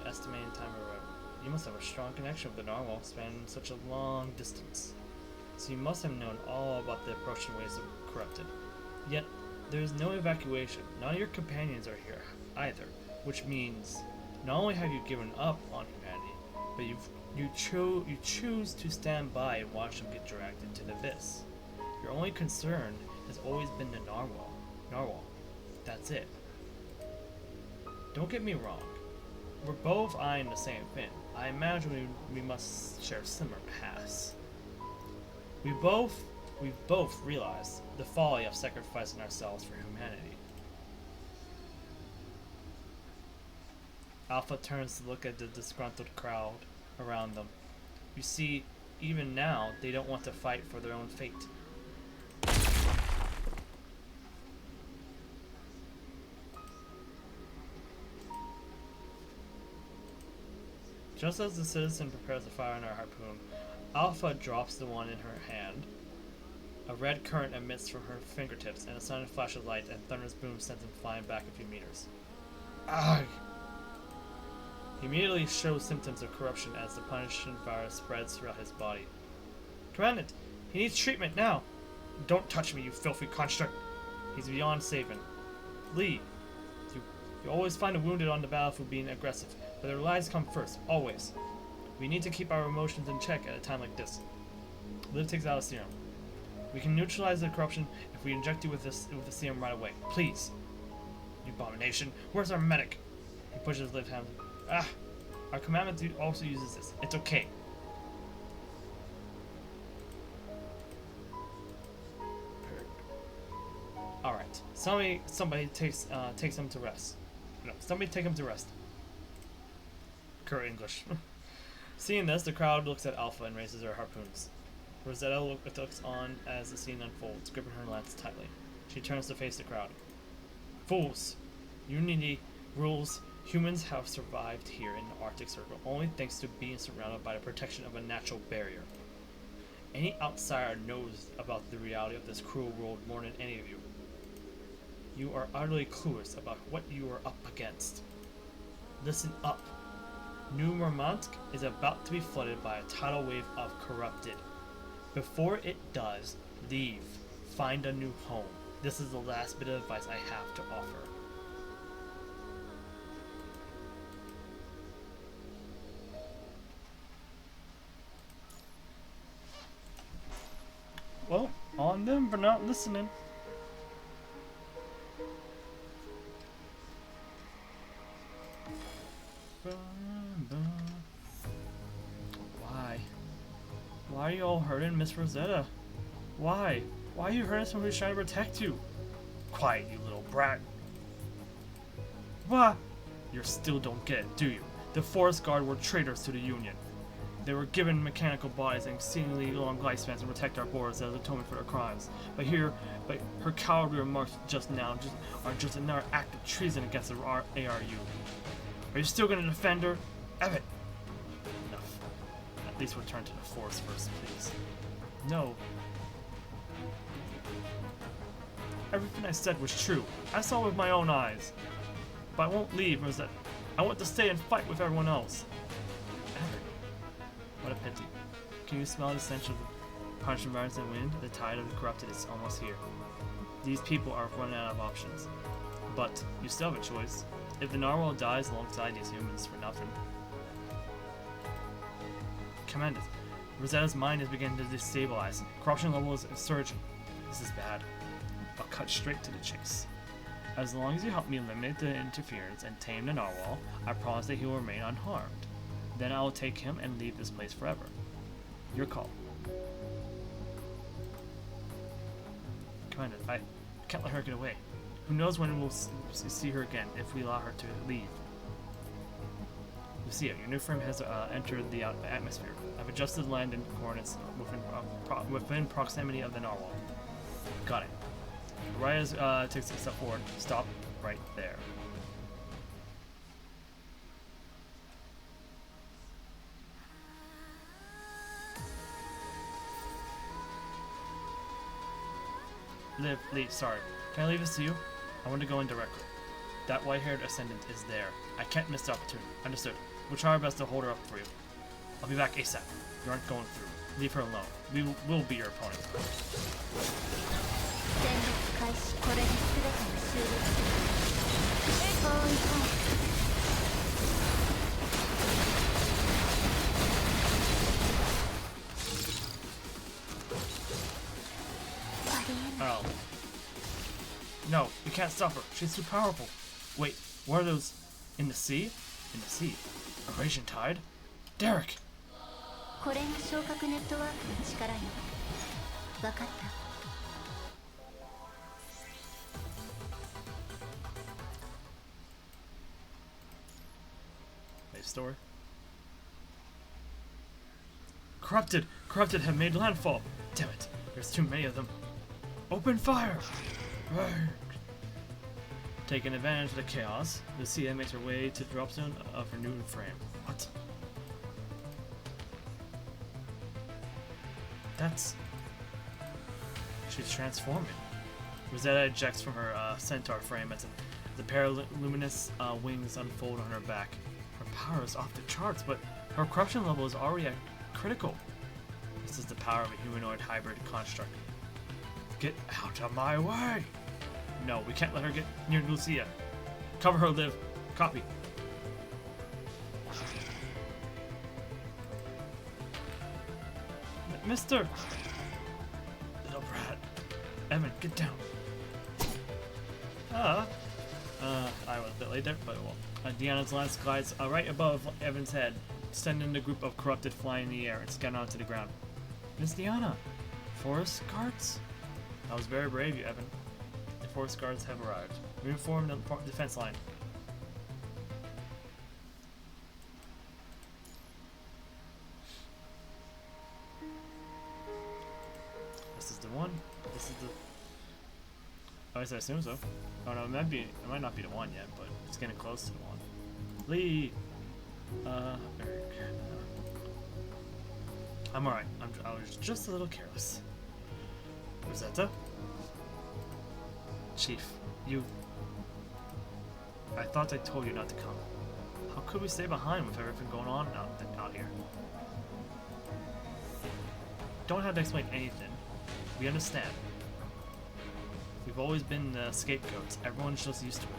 Estimated time arrival. You must have a strong connection with the narwhal spanning such a long distance. So you must have known all about the approaching ways of corrupted. Yet, there is no evacuation. None of your companions are here either, which means not only have you given up on humanity, but you choose to stand by and watch them get dragged into the abyss. Your only concern has always been the narwhal. Narwhal. That's it. Don't get me wrong. We're both eyeing the same thing. I imagine we must share similar paths. We've both realized the folly of sacrificing ourselves for humanity. Alpha turns to look at the disgruntled crowd around them. You see, even now, they don't want to fight for their own fate. Just as the citizen prepares to fire on her harpoon, Alpha drops the one in her hand. A red current emits from her fingertips, and a sudden flash of light and thunderous boom sends him flying back a few meters. Ugh! He immediately shows symptoms of corruption as the punishment virus spreads throughout his body. Commandant, he needs treatment now! Don't touch me, you filthy construct! He's beyond saving. Lee, you always find the wounded on the battlefield being aggressive, but their lives come first, always. We need to keep our emotions in check at a time like this. Liv takes out a serum. We can neutralize the corruption if we inject you with the serum right away. Please. You abomination. Where's our medic? He pushes Liv's hand. Ah! Our commandment also uses this. It's okay. Alright. Somebody takes him to rest. No, somebody take him to rest. Current English. Seeing this, the crowd looks at Alpha and raises their harpoons. Rosetta looks on as the scene unfolds, gripping her lance tightly. She turns to face the crowd. Fools! Unity rules. Humans have survived here in the Arctic Circle only thanks to being surrounded by the protection of a natural barrier. Any outsider knows about the reality of this cruel world more than any of you. You are utterly clueless about what you are up against. Listen up. New Murmansk is about to be flooded by a tidal wave of corrupted. Before it does, leave. Find a new home. This is the last bit of advice I have to offer. Well, on them for not listening. Why? Why are you all hurting Miss Rosetta? Why? Why are you hurting someone who's trying to protect you? Quiet, you little brat. What? You still don't get it, do you? The Forest Guard were traitors to the Union. They were given mechanical bodies and exceedingly long lifespans to protect our borders as atonement for their crimes. But her cowardly remarks just now are just another act of treason against the ARU. Are you still going to defend her? Evan! Enough. At least return to the forest first, please. No. Everything I said was true. I saw it with my own eyes. But I won't leave, Rosetta. I want to stay and fight with everyone else. Evan. What a pity. Can you smell the stench of the punishing virus and wind? The tide of the corrupted is almost here. These people are running out of options. But you still have a choice. If the narwhal dies alongside these humans for nothing. Commandant, Rosetta's mind is beginning to destabilize. Corruption level is surging. This is bad. I'll cut straight to the chase. As long as you help me eliminate the interference and tame the narwhal, I promise that he will remain unharmed. Then I will take him and leave this place forever. Your call. Commandant, I can't let her get away. Who knows when we'll see her again if we allow her to leave. Lucia, your new frame has entered the atmosphere. I've adjusted landing coordinates within proximity of the narwhal. Got it. Raya takes a step forward. Stop right there. Leave, sorry. Can I leave this to you? I want to go in directly. That white-haired ascendant is there. I can't miss the opportunity. Understood. We'll try our best to hold her up for you. I'll be back ASAP. You aren't going through. Leave her alone. We will be your opponent. Oh. No, you can't stop her. She's too powerful. Wait, what are those? In the sea? In the sea? A raging tide? Derek! Story. Corrupted have made landfall. Damn it, there's too many of them. Open fire! Taking advantage of the chaos, Lucia makes her way to the drop zone of her new frame. What? That's... She's transforming. Rosetta ejects from her centaur frame as the pair of luminous wings unfold on her back. Her power is off the charts, but her corruption level is already at critical. This is the power of a humanoid hybrid construct. Get out of my way! No, we can't let her get near Kusuriya. Cover her, Liv. Copy. Mister! Little brat. Evan, get down. I was a bit late there, but well. Deanna's lance glides right above Evan's head, sending the group of corrupted flying in the air and scan onto the ground. Miss Deanna! Forest guards? That was very brave of you, Evan. The forest guards have arrived. Reinform the defense line. This is the one. This is the... At least I assume so. Oh no, it might not be the one yet, but it's getting close to the one. Lee! I'm alright. I was just a little careless. Rosetta? Chief, you... I thought I told you not to come. How could we stay behind with everything going on out here? Don't have to explain anything. We understand. We've always been the scapegoats. Everyone's just used to it.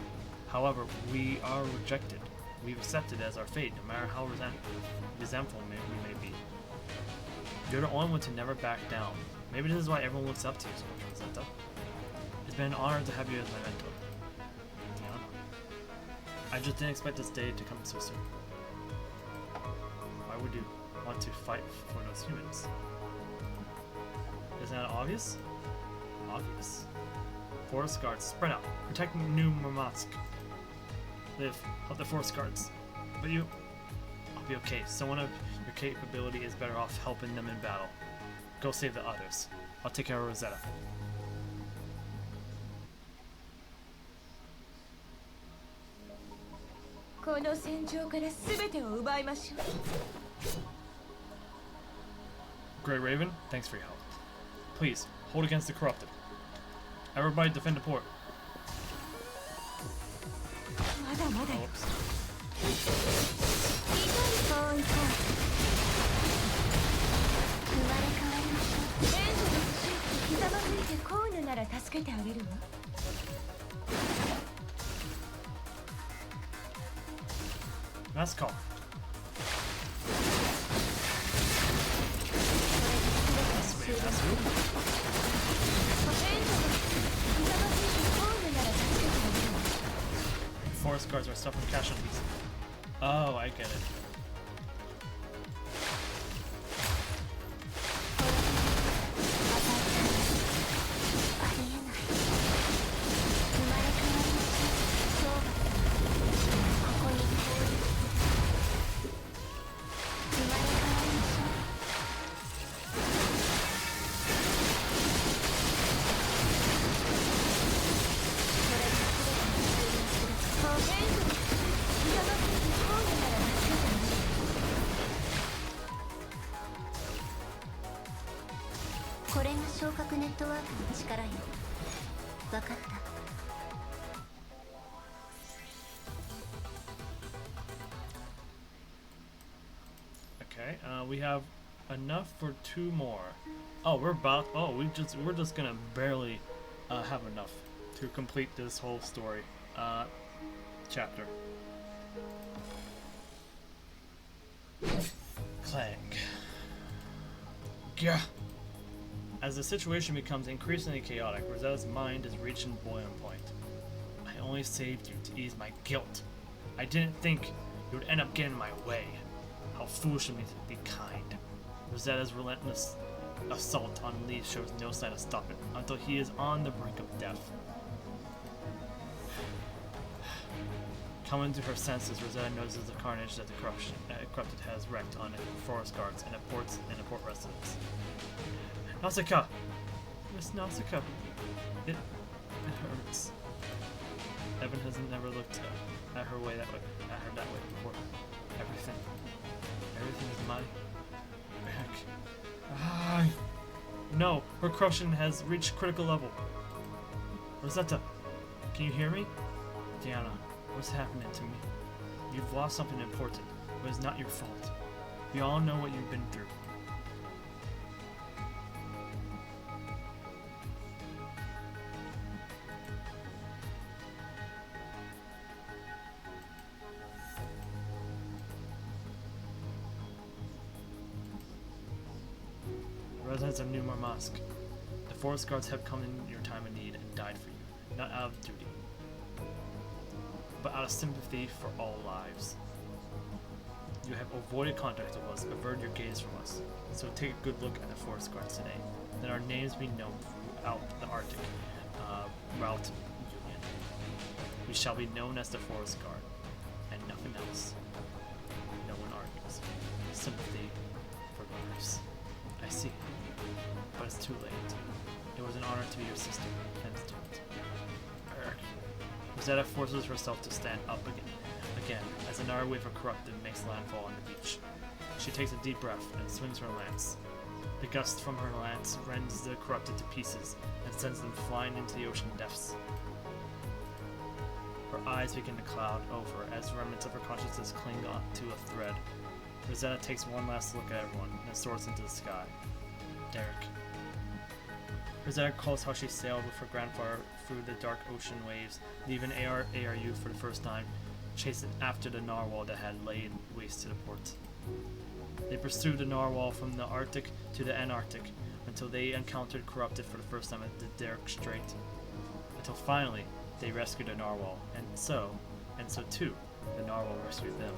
However, we are rejected. We've accepted it as our fate, no matter how resentful we may be. You're the only one to never back down. Maybe this is why everyone looks up to you so much, Rosetta. It's been an honor to have you as my mentor. Deanna. I just didn't expect this day to come so soon. Why would you want to fight for those humans? Isn't that obvious? Obvious. Forest guards, spread out. Protect New Murmansk. Liv, help the forest guards. But you... I'll be okay. Someone of your capability is better off helping them in battle. Go save the others. I'll take care of Rosetta. Grey Raven, thanks for your help. Please, hold against the corrupted. Everybody defend the port. Oops. Nice call. That's sweet. Forest guards are suffering casualties. Oh, I get it. Okay, we have enough for 2 more. Oh, we're just gonna barely have enough to complete this whole story chapter. Clang. Gah. As the situation becomes increasingly chaotic, Rosetta's mind is reaching boiling point. I only saved you to ease my guilt. I didn't think you would end up getting in my way. How foolish of me to be kind. Rosetta's relentless assault on Lee shows no sign of stopping until he is on the brink of death. Coming to her senses, Rosetta notices the carnage that the corrupted has wreaked on forest guards and the port residents. Nausicaa! Miss Nausicaa! It hurts. Evan has never looked at her that way before. Everything is my back. No, her corruption has reached critical level. Rosetta, can you hear me? Diana, what's happening to me? You've lost something important, but it's not your fault. We all know what you've been through. Residents of New Marmask, the forest guards have come in your time of need and died for you, not out of duty, but out of sympathy for all lives. You have avoided contact with us, averted your gaze from us, so take a good look at the forest guards today. Let our names be known throughout the Arctic route union. We shall be known as the forest guard, and nothing else. No one argues. Sympathy for lives. I see. But it's too late. It was an honor to be your sister, and it's doomed. Rosetta forces herself to stand up again, as another wave of corrupted makes landfall on the beach. She takes a deep breath and swings her lance. The gust from her lance rends the corrupted to pieces and sends them flying into the ocean depths. Her eyes begin to cloud over as remnants of her consciousness cling on to a thread. Rosetta takes one last look at everyone and soars into the sky. Derek. Rosetta recalls how she sailed with her grandfather through the dark ocean waves, leaving ARU for the first time, chasing after the narwhal that had laid waste to the port. They pursued the narwhal from the Arctic to the Antarctic until they encountered corrupted for the first time at the Derek Strait. Until finally, they rescued the narwhal, and so too, the narwhal rescued them.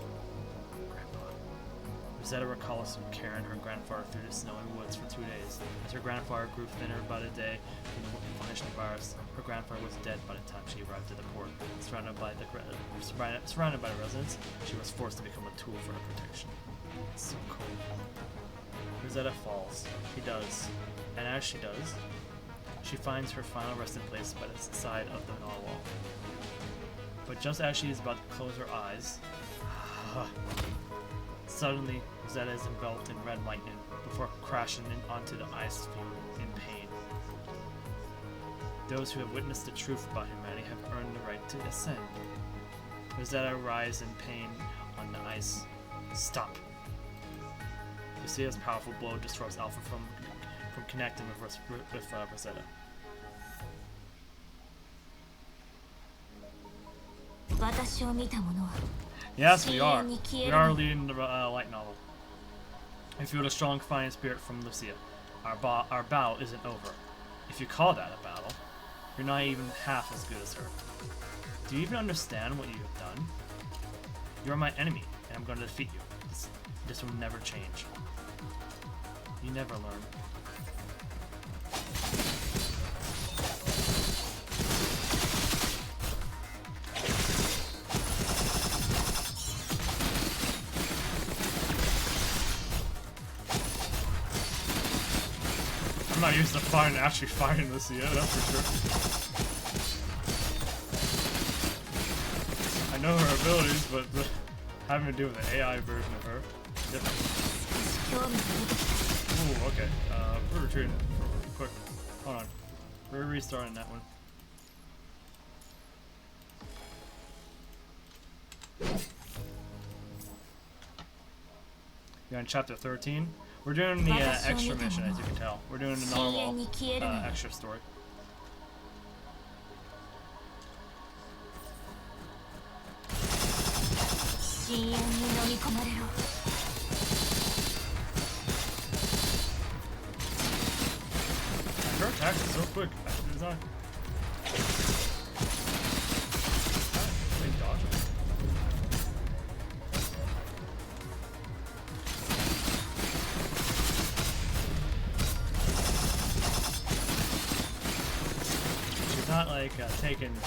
Rosetta recalls carrying her grandfather through the snowy woods for 2 days. As her grandfather grew thinner by the day from the inflammation virus, her grandfather was dead by the time she arrived at the port. Surrounded by the residents, she was forced to become a tool for their protection. It's so cold. Rosetta falls. She does. And as she does, she finds her final resting place by the side of the narwhal. But just as she is about to close her eyes, suddenly, Rosetta is enveloped in red lightning before crashing onto the ice field in pain. Those who have witnessed the truth about humanity have earned the right to ascend. Rosetta writhes in pain on the ice. Stop. Lucia's powerful blow disrupts Alpha from connecting with Rosetta. Yes, we are. We are leading the light novel. I feel a strong fighting spirit from Lucia. Our battle isn't over. If you call that a battle, you're not even half as good as her. Do you even understand what you have done? You're my enemy, and I'm going to defeat you. This will never change. You never learn. I'm not used to actually fighting this yet, that's for sure. I know her abilities, but having to do with the AI version of her, different. Ooh, okay. We're retreating quick. Hold on. We're restarting that one. You're on chapter 13. We're doing the extra mission, as you can tell. We're doing the normal extra story. Her attack is so quick. It's not. They dodge it. Not like taking. There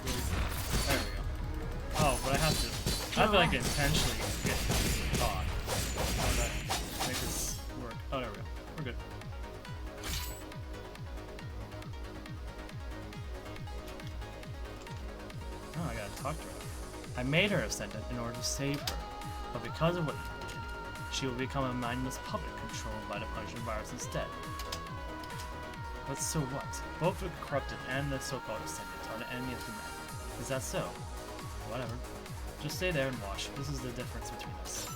we go. Oh, but I have to like intentionally get caught. How that make this work? Oh, there we go. We're good. Oh, I gotta talk to her. I made her ascendant in order to save her, but because of what you did, she will become a mindless puppet controlled by the punishment virus instead. But so what? Both the corrupted and the so-called descendants are the enemy of humanity. Is that so? Whatever. Just stay there and watch. This is the difference between us.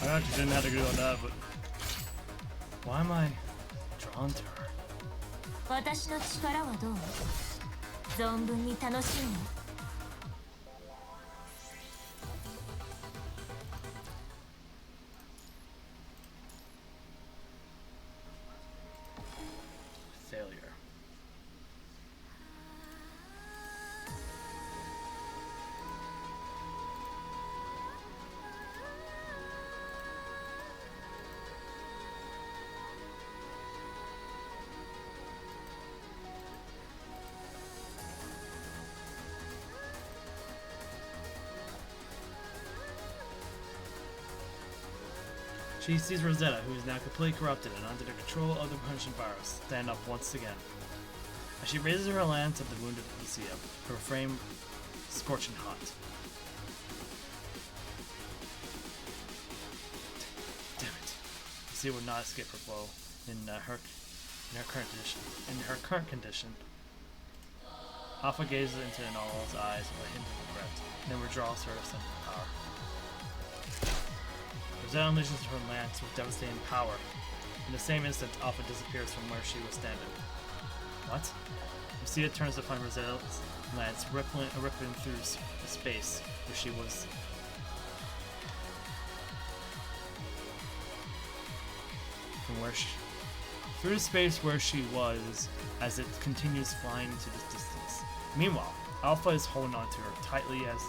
I actually didn't have to go on that, but why am I drawn to her? 私の力はどう？存分に楽しんで。Failure. She sees Rosetta, who is now completely corrupted and under the control of the punishment virus, stand up once again. As she raises her lance at the wounded Lucia, her frame scorching hot. Damn it! Lucia would not escape her blow in her current condition. Alpha gazes into Nala's eyes with a hint of regret, and then withdraws her sense of power. Rosetta unleashes her lance with devastating power. In the same instant, Alpha disappears from where she was standing. What? Lucia turns to find Rosetta's lance rippling through the space where she was. Through the space where she was, as it continues flying into the distance. Meanwhile, Alpha is holding on to her tightly as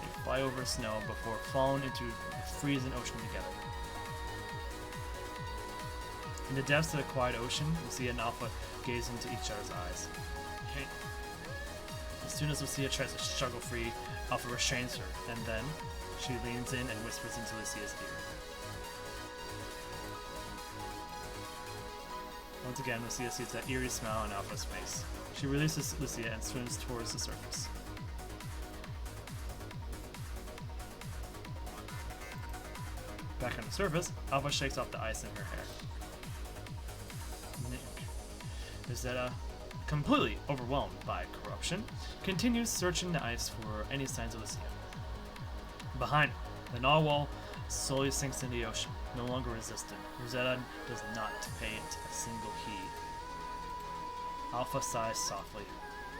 they fly over snow before falling into the freezing ocean together. In the depths of the quiet ocean, Lucia and Alpha gaze into each other's eyes. As soon as Lucia tries to struggle free, Alpha restrains her, and then she leans in and whispers into Lucia's ear. Once again, Lucia sees that eerie smile on Alpha's face. She releases Lucia and swims towards the surface. Back on the surface, Alpha shakes off the ice in her hair. Rosetta, completely overwhelmed by corruption, continues searching the ice for any signs of Lucia. Behind her, the narwhal slowly sinks in the ocean, no longer resistant. Rosetta does not pay it a single heed. Alpha sighs softly.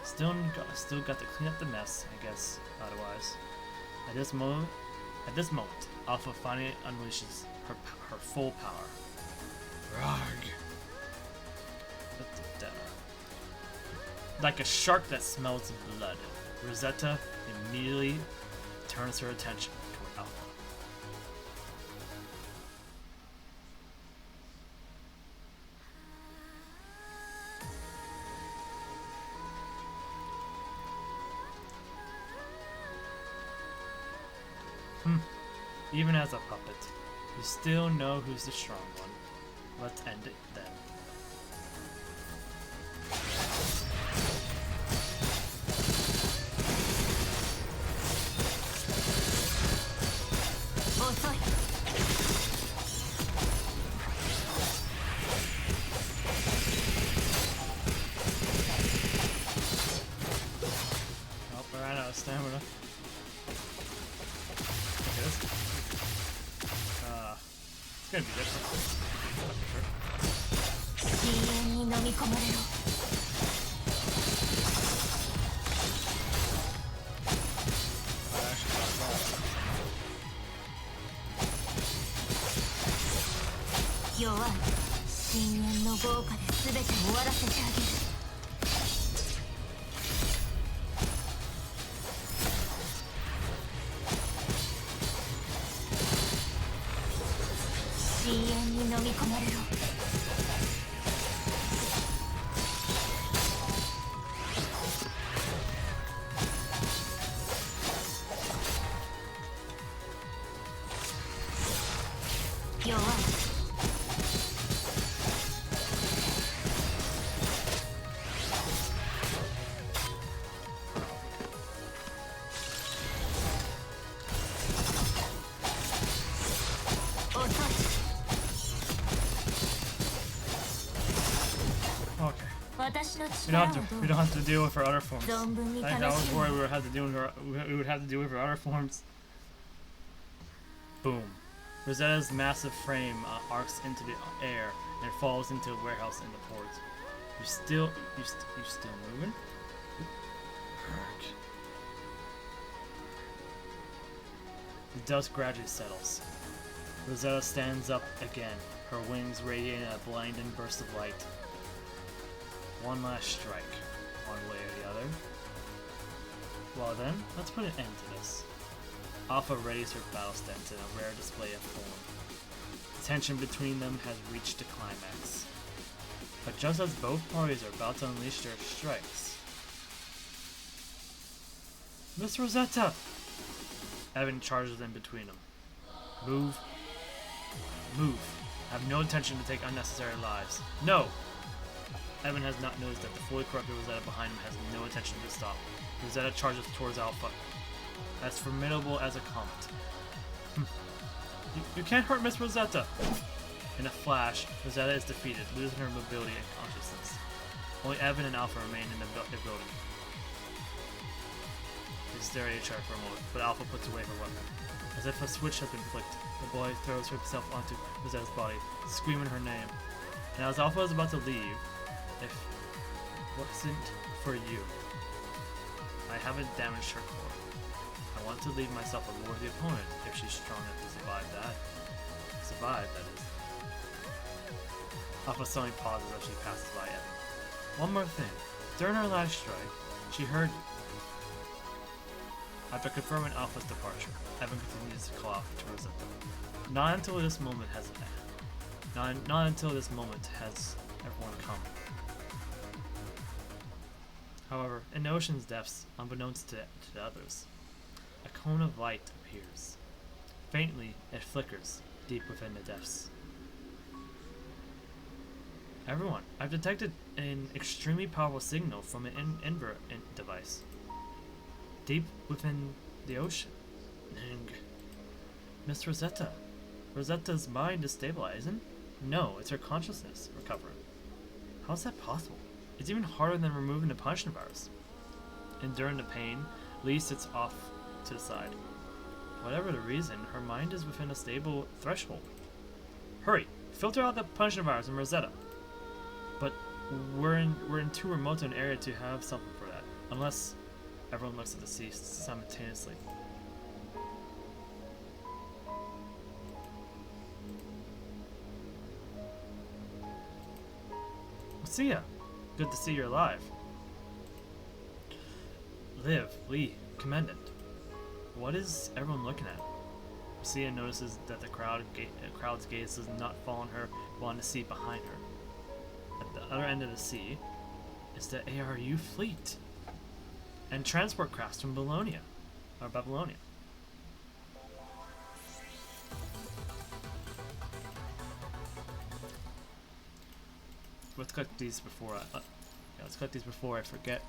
Still got to clean up the mess, I guess, otherwise. At this moment, Alpha finally unleashes her full power. Rarg! Like a shark that smells blood, Rosetta immediately turns her attention toward Alpha. Even as a puppet, you still know who's the strong one. Let's end it then. Oh, I ran out of stamina. It's gonna be different. Sure. 深淵に飲み込まれろ。弱い。深淵の豪華で全て終わらせてあげる。深淵に飲み込まれろ。弱い。We don't have to deal with her other forms. I was worried we would have to deal with her other forms. Boom. Rosetta's massive frame arcs into the air and falls into a warehouse in the port. You still moving? Ark. The dust gradually settles. Rosetta stands up again, her wings radiating a blinding burst of light. One last strike, one way or the other. Well then, let's put an end to this. Alpha readies her battle stance in a rare display of form. The tension between them has reached a climax. But just as both parties are about to unleash their strikes... Miss Rosetta! Evan charges in between them. Move. Move. I have no intention to take unnecessary lives. No! Evan has not noticed that the fully corrupted Rosetta behind him has no intention to stop. Rosetta charges towards Alpha, as formidable as a comet. You can't hurt Miss Rosetta! In a flash, Rosetta is defeated, losing her mobility and consciousness. Only Evan and Alpha remain in the building. They stare at each other for a moment, but Alpha puts away her weapon. As if a switch has been flicked, the boy throws himself onto Rosetta's body, screaming her name. And as Alpha is about to leave, if it wasn't for you, I haven't damaged her core. I want to leave myself a worthy opponent if she's strong enough to survive that. Survive, that is. Alpha suddenly pauses as she passes by Evan. One more thing. During her last strike, she heard you. After confirming Alpha's departure, Evan continues to call out to Rosetta. Not until this moment has everyone come. However, in the ocean's depths, unbeknownst to the others, a cone of light appears. Faintly, it flickers deep within the depths. Everyone, I've detected an extremely powerful signal from an invert device. Deep within the ocean. Miss Rosetta. Rosetta's mind is stabilizing? No, it's her consciousness recovering. How's that possible? It's even harder than removing the punishment virus. Enduring the pain, Lee sits off to the side. Whatever the reason, her mind is within a stable threshold. Hurry! Filter out the punishment virus in Rosetta. But we're in too remote an area to have something for that. Unless everyone looks at the sea simultaneously. Kusuriya, good to see you're alive. Liv, Lee, Commandant. What is everyone looking at? Kusuriya notices that the crowd's gaze does not fall on her, but on the sea behind her. At the other end of the sea is the ARU fleet and transport crafts from Babylonia. Let's cut these before I forget.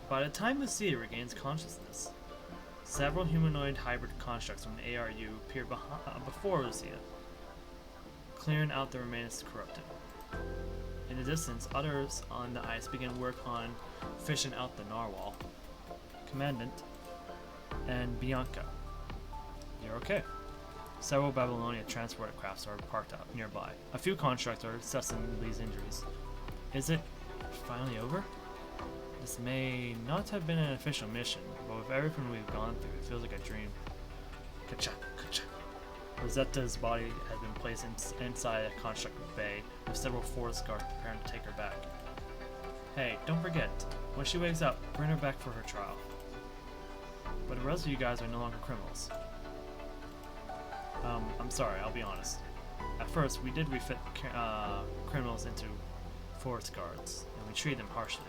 By the time Kusuriya regains consciousness, several humanoid hybrid constructs from the ARU appear before Kusuriya, clearing out the remains corrupted. In the distance, others on the ice begin work on fishing out the narwhal. Commandant, and Bianca. You're okay. Several Babylonia transport crafts are parked out nearby. A few constructs are assessing Lee's injuries. Is it finally over? This may not have been an official mission, but with everything we've gone through, it feels like a dream. Ka-cha, ka-cha. Rosetta's body has been placed inside a construct bay, with several forest guards preparing to take her back. Hey, don't forget, when she wakes up, bring her back for her trial. But the rest of you guys are no longer criminals. I'm sorry, I'll be honest. At first, we did refit criminals into forest guards, and we treated them harshly.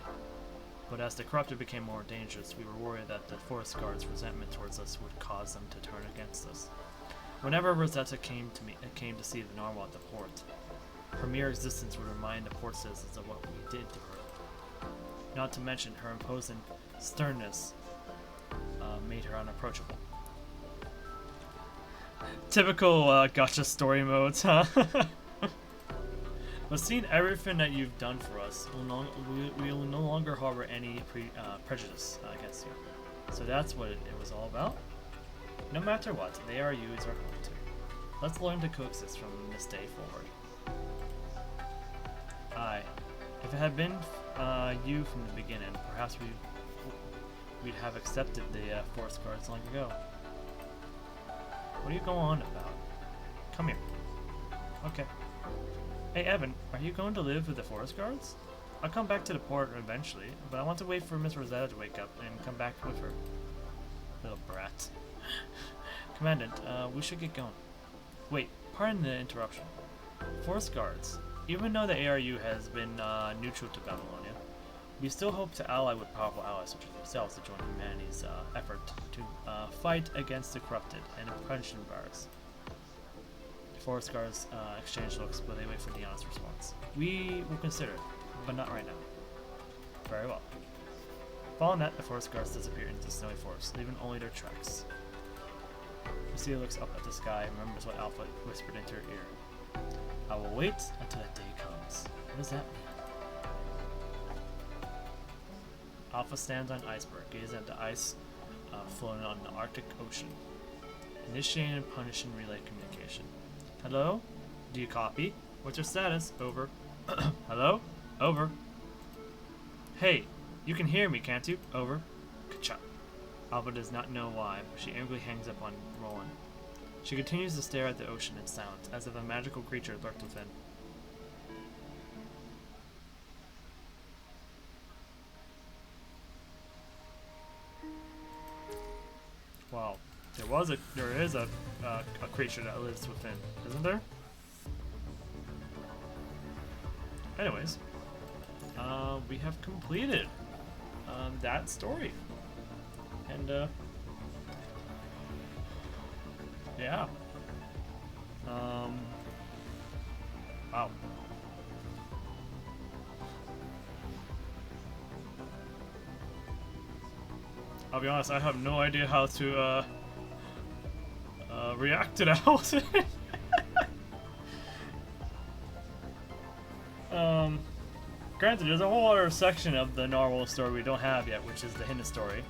But as the corrupted became more dangerous, we were worried that the forest guards' resentment towards us would cause them to turn against us. Whenever Rosetta came to see the Narwhal at the port, her mere existence would remind the port citizens of what we did to her. Not to mention her imposing sternness made her unapproachable. Typical gotcha story modes, huh? But seeing everything that you've done for us, we will no longer harbor any prejudice against you. So that's what it was all about? No matter what, the ARU is our home too. Let's learn to coexist from this day forward. Aye. If it had been you from the beginning, perhaps we'd have accepted the forest guards long ago. What are you going on about? Come here. Okay. Hey Evan, are you going to live with the forest guards? I'll come back to the port eventually, but I want to wait for Miss Rosetta to wake up and come back with her. Little brat. Commandant, we should get going. Wait, pardon the interruption. Forest guards. Even though the ARU has been neutral to Babylonia, we still hope to ally with powerful allies such as yourselves to join humanity's effort to fight against the corrupted and oppression virus. The forest guards exchange looks, but they wait for the honest response. We will consider it, but not right now. Very well. Following that, the forest guards disappear into the snowy forest, leaving only their tracks. Lucia looks up at the sky and remembers what Alpha whispered into her ear. I will wait until that day comes. What does that mean? Alpha stands on an iceberg, gazing at the ice floating on the Arctic Ocean. Initiating and punishing relay communication. Hello? Do you copy? What's your status? Over. Hello? Over. Hey, you can hear me, can't you? Over. Ka-cha. Alpha does not know why, but she angrily hangs up on Roland. She continues to stare at the ocean in silence, as if a magical creature lurked within. Wow, there is a creature that lives within, isn't there? Anyways, we have completed that story, and yeah, wow. I'll be honest, I have no idea how to react to that whole thing. Granted, there's a whole other section of the Narwhal story we don't have yet, which is the hidden story.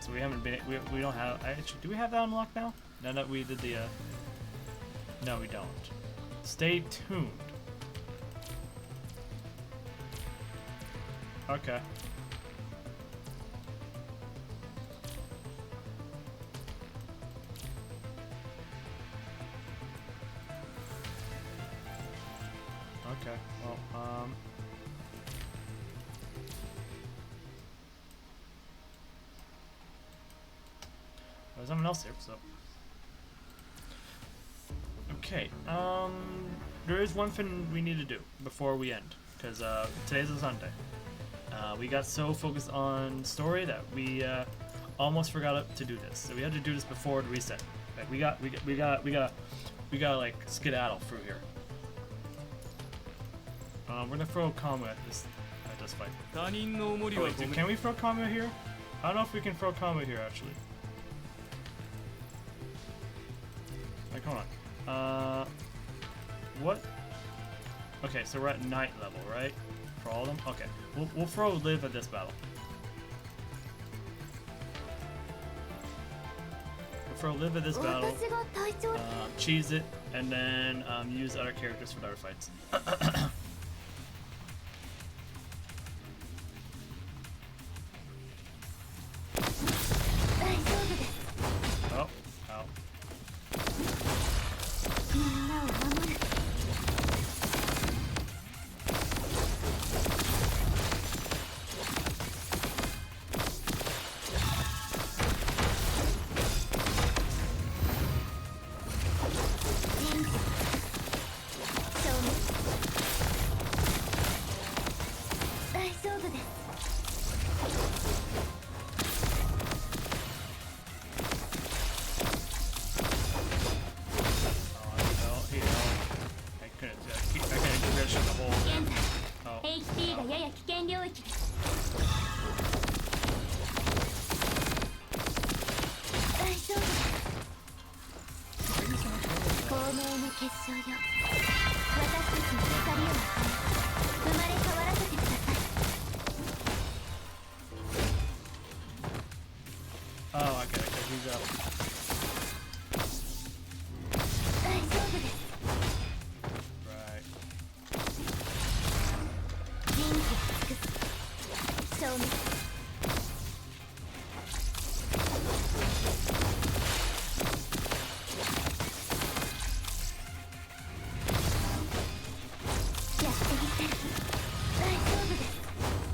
So we haven't been, we don't have, actually, do we have that unlocked now? Now that we did the, no we don't. Stay tuned. Okay. Okay, well, there's someone else here, so. Okay, there is one thing we need to do before we end, because today's a Sunday. We got so focused on story that we almost forgot to do this. So we had to do this before the reset. Like we gotta like skedaddle through here. We're gonna throw a combo at this fight. Oh, wait, dude, can we throw combo here? I don't know if we can throw combo here actually. Like, hold on. What? Okay, so we're at night level, right? For all of them? Okay. We'll throw live at this battle. for a little bit of this battle, 私が隊長。cheese it, and then use other characters for the other fights. 大丈夫です。 Oh, ow. みんなを守る。大丈夫です。 I couldn't do that shit the whole 現在 Oh. HP がやや危険領域です。大丈夫です。光明の結晶よ。私たちに光を与え、生まれ変わらせてください。 Oh, I get it, because he's up. 大丈夫です。 Right. 人気を尽くす。消滅。 やってみせる。大丈夫です。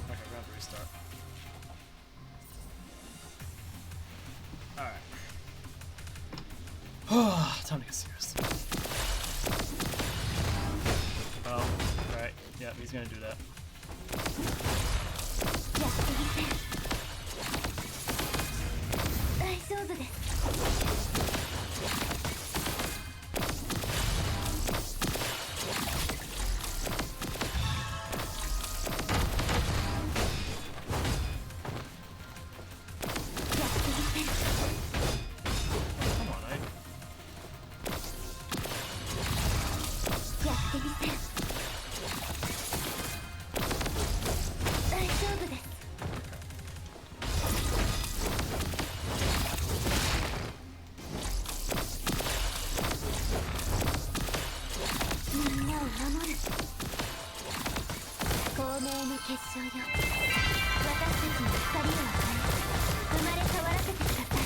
Okay, we're gonna have to restart. Alright. Time to get serious. Oh, right. Yeah, he's gonna do that. やってみせる。大丈夫です。 やってみせる。 Come on, I. やってみせる。大丈夫です。 みんなを守る。光明の結晶よ。私たちに光を与え、生まれ変わらせてください。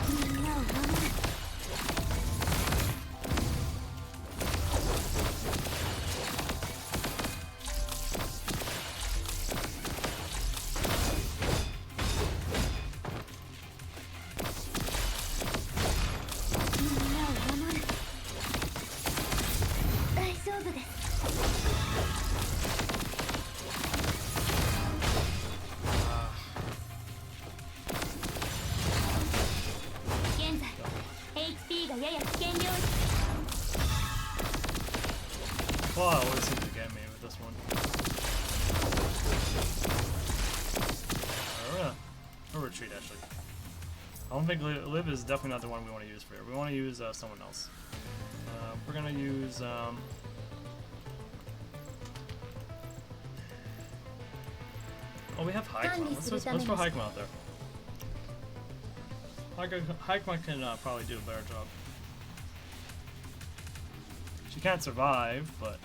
みんなを守る。 みんなを守る。大丈夫です。 現在 HP がやや危険領域。 Well, I always seem to get me with this one. Alright, we'll retreat actually. I don't think Liv is definitely not the one we want to use for here. We want to use someone else. We're gonna use oh, we have Haikman. Let's throw Haikman out there. Haikman can probably do a better job. She can't survive, but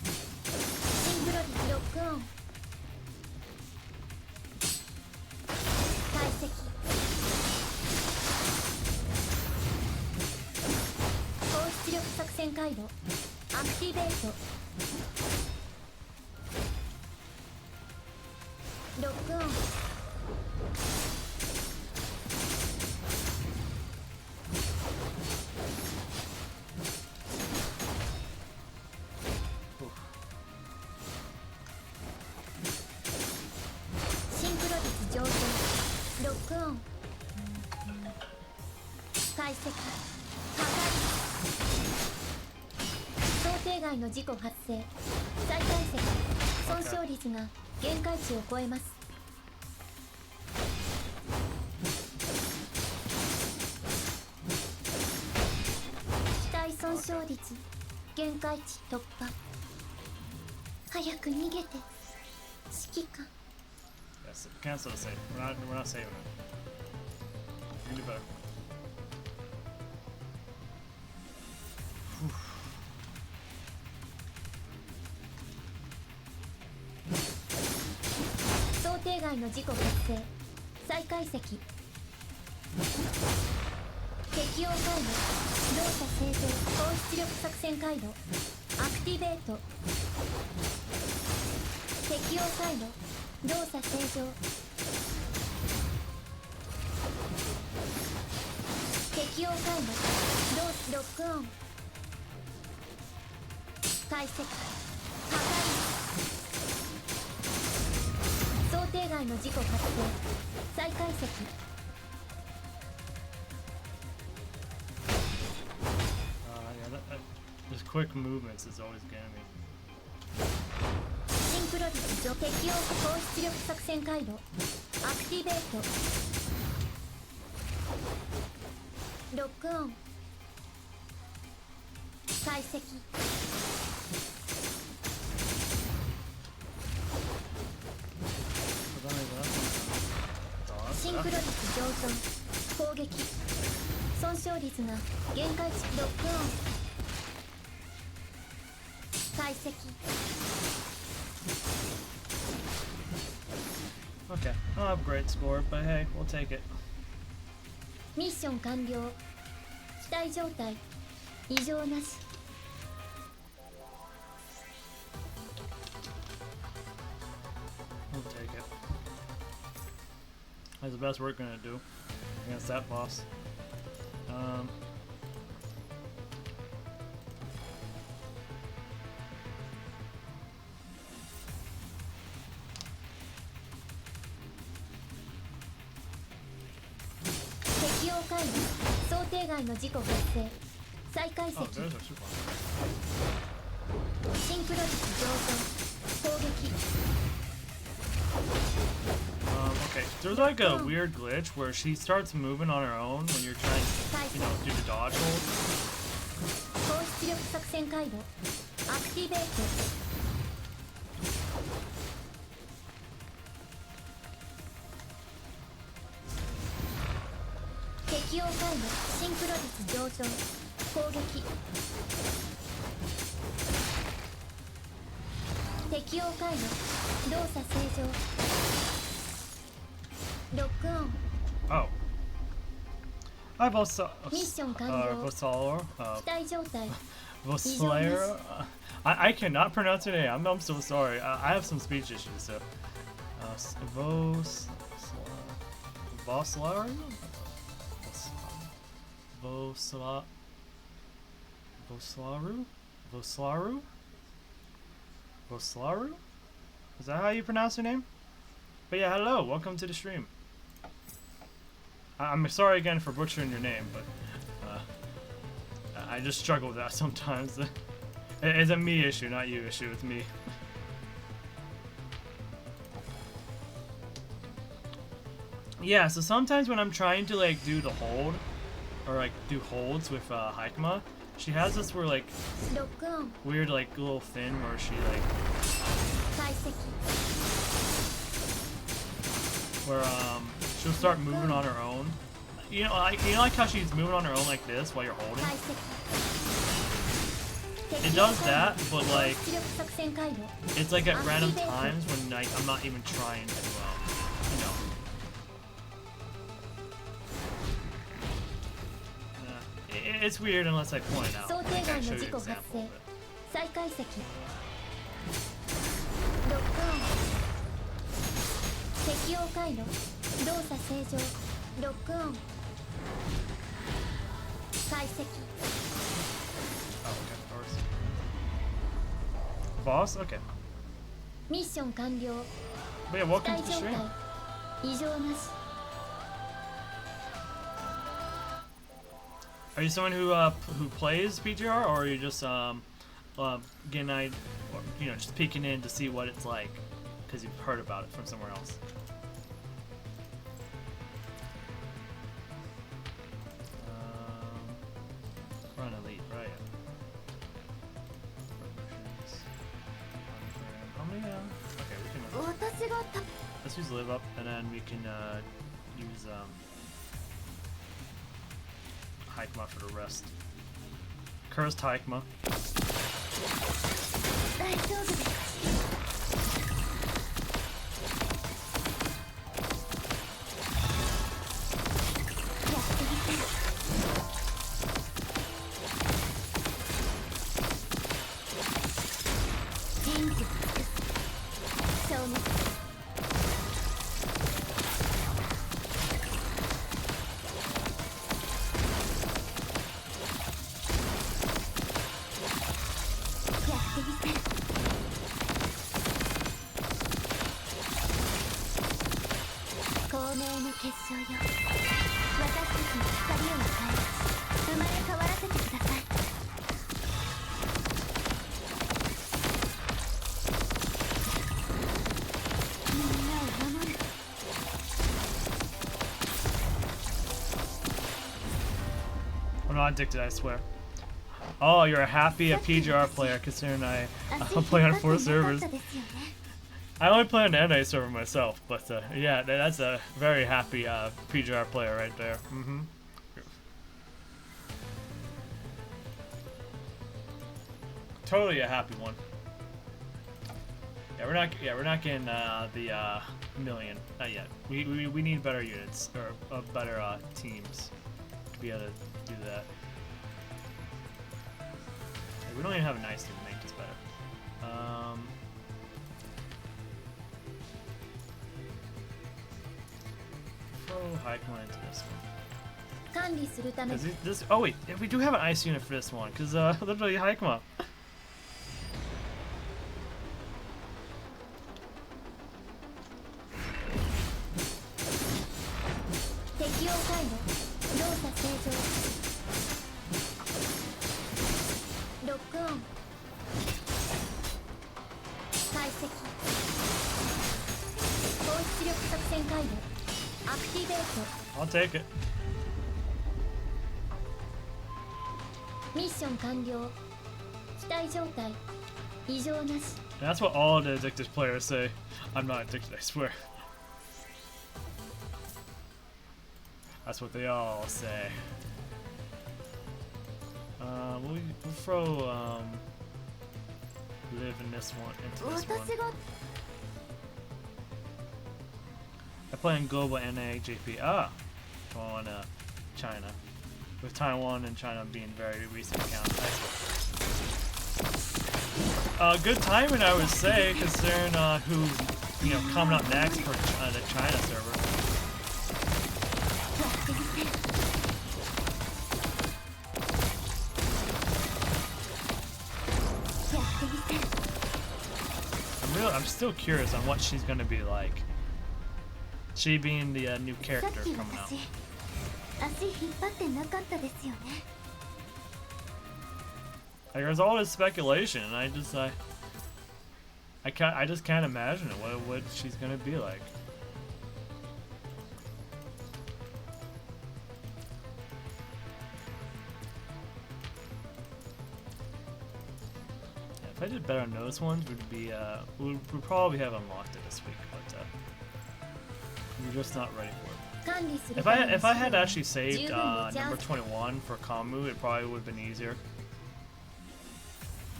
シンクロ率ロックオン。解析。高出力作戦回路アクティベート。ロックオン。 シンクロ率上昇。ロックオン。解析。破壊。想定外の事故発生。再解析。損傷率が限界値を超えます。機体損傷率限界値突破。早く逃げて指揮官。Cancel the save. We're not saving it. You can do better. Whew. 想定外の事故発生再解析適用回路動作正常高出力作戦回路アクティベート適用回路動作正常適用回路ロックオン解析破壊想定外の事故発生再解析 This quick movements is always getting me. シンクロ率上適用高出力作戦回路アクティベートロックオン解析シンクロ率上昇攻撃損傷率が限界値ロックオン解析 Okay, I don't have a great score, but hey, we'll take it. ミッション完了機体状態異常なし We'll take it. That's the best we're gonna do against that boss.想定外の事故発生再解析 Oh, there's our super. シンクロ率上昇攻撃 Okay, there's like a weird glitch where she starts moving on her own when you're trying to, do the dodge hold. 高出力作戦回路アクティベート適用回路シンクロ率上昇攻撃適用回路動作正常ロックオン Oh. I Vos ミッション完了 Vosaler. 機体状態 Voslayer. I cannot pronounce your name. I'm so sorry. I have some speech issues. So, Voslayer. Voslaru? Is that how you pronounce your name? But yeah, hello, welcome to the stream. I'm sorry again for butchering your name, but I just struggle with that sometimes. It's a me issue, not you issue, it's me. Yeah, so sometimes when I'm trying to like do the hold, or like do holds with Haikama, she has this where like ロックオン weird like little fin where she like 解析 where she'll start moving on her own. You know like how she's moving on her own like this while you're holding. 解析 It does that, but like 出力作戦回路 it's like at random times when like I'm not even trying to it's weird unless I point it out. 想 I 定 think I 外 show の you 事 an 故発 example 生 of it. 再解析ロックオン適用回路動作正常ロックオン解析 Oh, okay, of course. Boss? Okay. ミッション完了 But yeah, 機 welcome 体 to the 状 stream. 態異常なし Are you someone who plays BGR, or are you just getting or just peeking in to see what it's like because you've heard about it from somewhere else? Run elite, right? How many? Okay, we can. 私が let's use live up, and then we can use Haikma for the rest. Cursed Haikma. 大丈夫です。やってみせる。人事を尽くす。消滅。やってみせる。光明の結晶よ。私たちの光を与え、生まれ変わらせてください。みんなを守る。I'm not addicted, I swear. Oh, you're a happy PGR player, considering I play on 4 servers. I only play on the NA server myself, but yeah, that's a very happy PGR player right there. Totally a happy one. Yeah, we're not getting the million, not yet. We need better units or better teams to be able to do that. We don't even have a nice team to make this better. Throw Haikma into this one. 管理するため Cause this. Oh wait, we do have an ice unit for this one. Cause literally Haikma. 適応回路動作正常ロックオン解析高出力作戦回路アクティベート I'll take it. ミッション完了機体状態異常なし And that's what all the addicted players say. I'm not addicted, I swear. That's what they all say. We'll throw live in this one into this one. 私が I play in global NA GP. On China, with Taiwan and China being very recent accounts. Good timing, I would say, considering who's coming up next for the China server. やってみせる やってみせる I'm still curious on what she's gonna be like. She being the new さ character っき coming out. 足引っ張ってなかったですよね Like, there's all this speculation, and I just can't imagine it. What she's gonna be like. Yeah, if I did better on those ones, we'd probably have unlocked it this week, but we're just not ready for it. 管理する If ための I had actually saved 十分持ち合わ number せ 21 for Kamu, it probably would have been easier.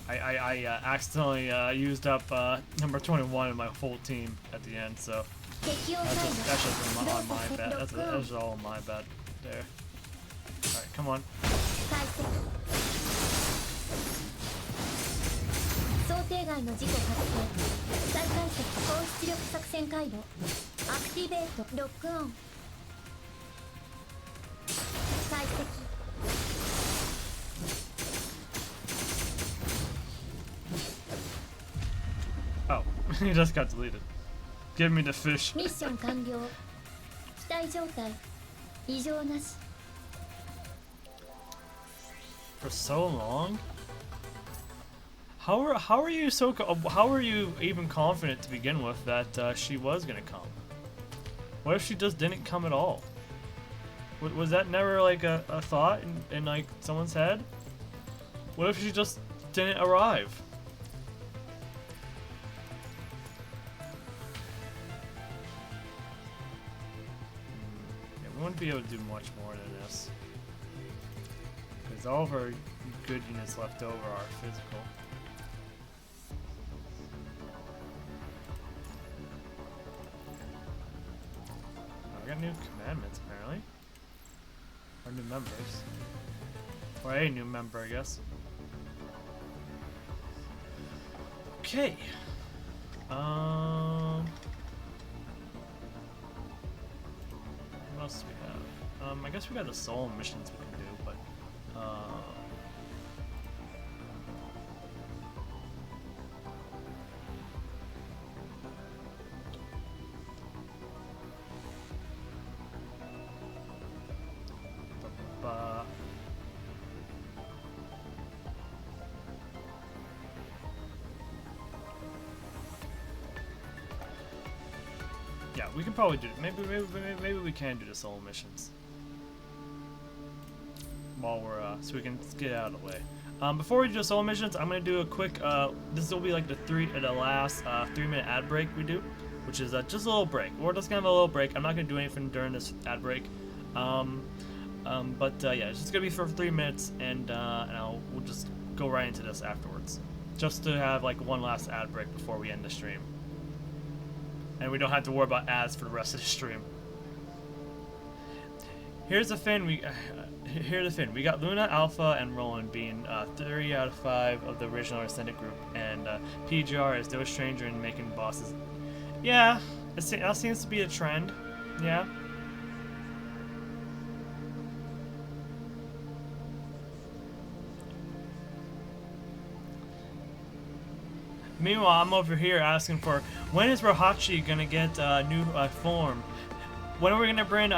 I accidentally used up number 21 in my whole team at the end, so 適応回 that's 路 just on my bad. ロックオン That's all my bad there. Alright, come on. 解析想定外の事故発生再解析高出力作戦回路アクティベートロックオン解析 Oh, he just got deleted. Give me the fish. ミッション完了機体状態異常なし For so long? How are you how are you even confident to begin with that she was gonna come? What if she just didn't come at all? Was that never like a thought in like someone's head? What if she just didn't arrive? wouldn't be able to do much more than this. Because all of our good units left over are physical. Oh, we got new commandments apparently. Or new members. Or a new member, I guess. Okay. What else do we have? I guess we got the soul missions we can do, but yeah, we can probably do it. Maybe we can do the soul missions while we're so we can get it out of the way. Before we do the soul missions, I'm gonna do a quick. This will be like the last 3-minute ad break we do, which is just a little break. We're just gonna have a little break. I'm not gonna do anything during this ad break. But yeah, it's just gonna be for 3 minutes, and we'll just go right into this afterwards, just to have like one last ad break before we end the stream. And we don't have to worry about ads for the rest of the stream. Here's the thing, we got Luna, Alpha, and Roland being 3 out of 5 of the original Ascendant group, and PGR is no stranger in making bosses. Yeah, that seems to be a trend. Yeah. Meanwhile, I'm over here asking for, when is Rohachi gonna get a new form? When are we gonna bring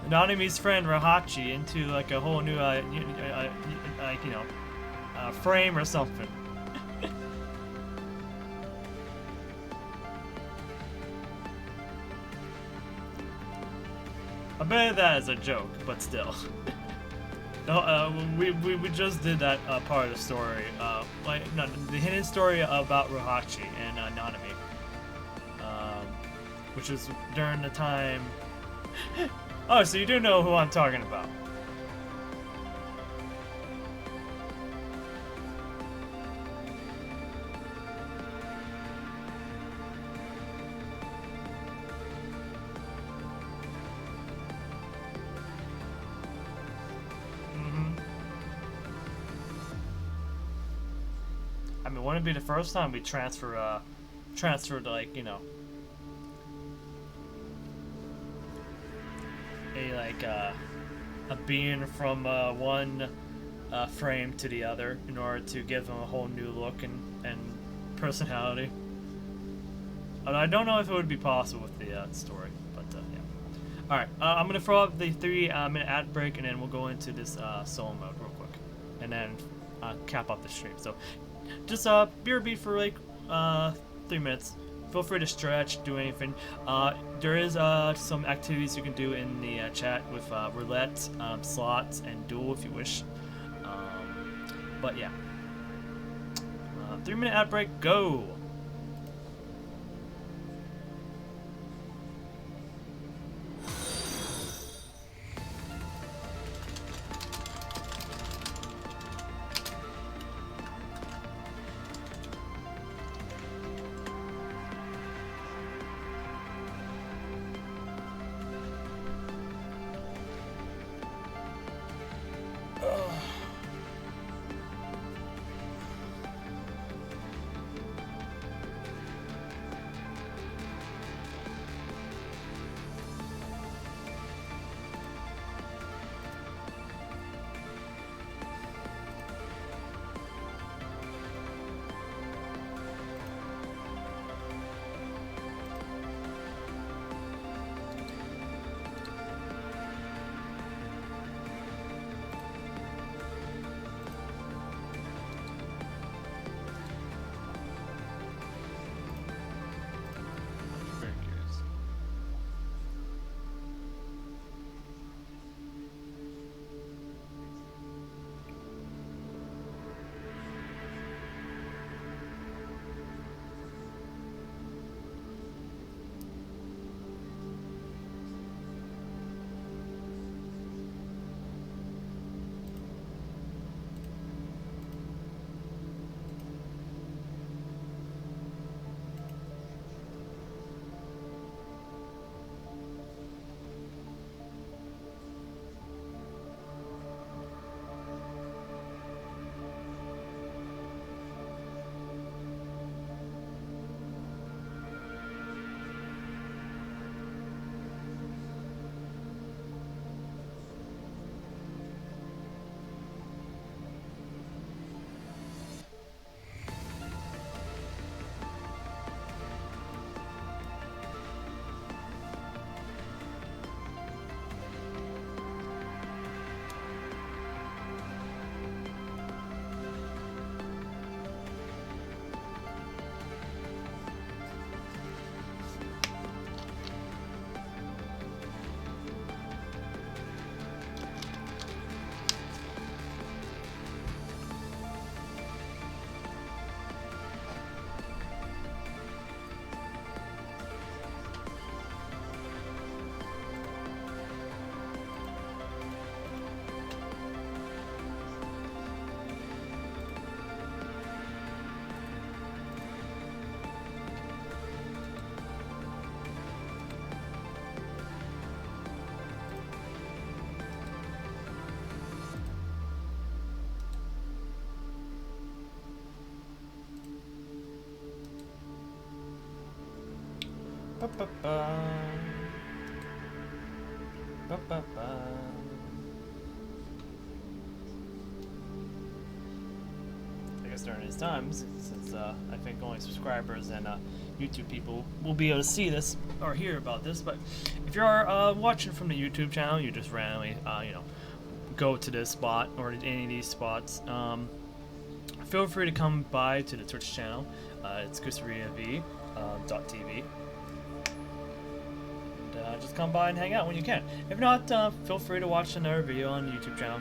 Nanami's friend Rohachi into like a whole new frame or something? I bet that is a joke, but still. No, we just did that part of the story, the hidden story about Rohachi and Nanami, which was during the time. Oh, so you do know who I'm talking about. I mean, wouldn't it be the first time we transferred like, you know, a being from one frame to the other in order to give them a whole new look and personality. I don't know if it would be possible with the story, but yeah. All right, I'm gonna throw up the 3-minute ad break, and then we'll go into this solo mode real quick, and then cap off the stream. So just BRB for like 3 minutes. Feel free to stretch, do anything. There is some activities you can do in the chat with roulette, slots, and duel if you wish. But yeah, 3-minute ad break, go. Ba-ba-ba. Ba-ba-ba. I guess during these times, since I think only subscribers and YouTube people will be able to see this or hear about this, but if you're watching from the YouTube channel, you just randomly, go to this spot or any of these spots, feel free to come by to the Twitch channel. It's Kusuriya .tv. And just come by and hang out when you can. If not, feel free to watch another video on the YouTube channel.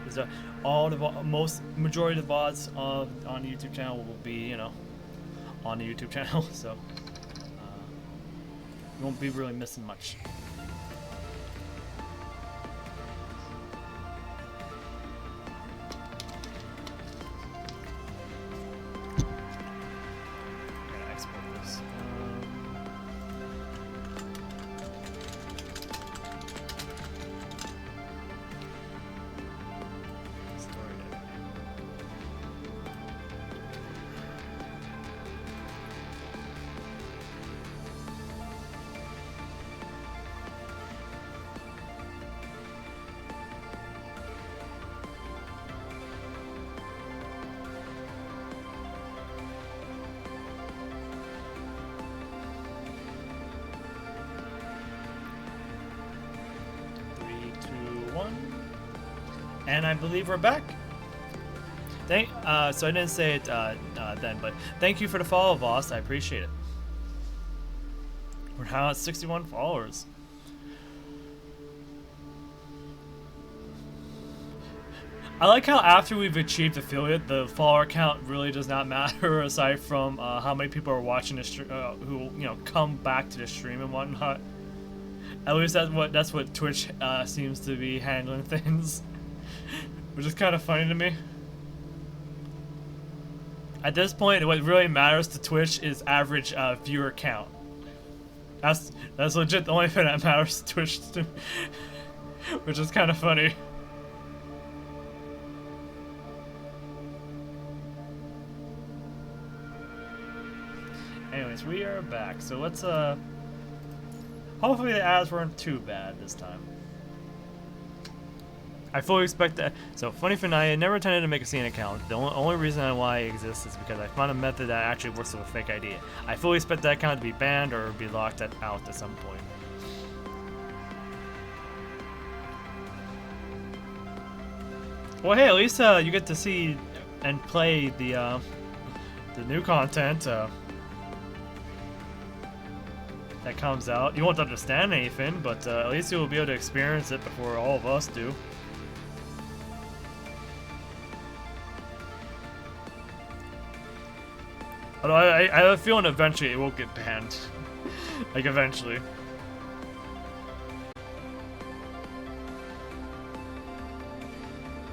Because all the majority of the VODs on the YouTube channel will be, on the YouTube channel, so you won't be really missing much. Gotta export this. And I believe we're back. So I didn't say it then, but thank you for the follow, boss. I appreciate it. We're now at 61 followers. I like how after we've achieved affiliate, the follower count really does not matter aside from how many people are watching the stream, who come back to the stream and whatnot. At least that's what Twitch seems to be handling things. Which is kind of funny to me. At this point, what really matters to Twitch is average viewer count. That's legit the only thing that matters to Twitch, which is kind of funny. Anyways, we are back. So let's hopefully the ads weren't too bad this time. I fully expect that. So, funny thing, I never intended to make a scene account. The only reason why it exists is because I found a method that actually works with a fake ID. I fully expect that account to be banned or be locked out at some point. Well, hey, at least you get to see and play the new content that comes out. You won't understand anything, but at least you'll be able to experience it before all of us do. Although I have a feeling eventually it will get banned. Like, eventually.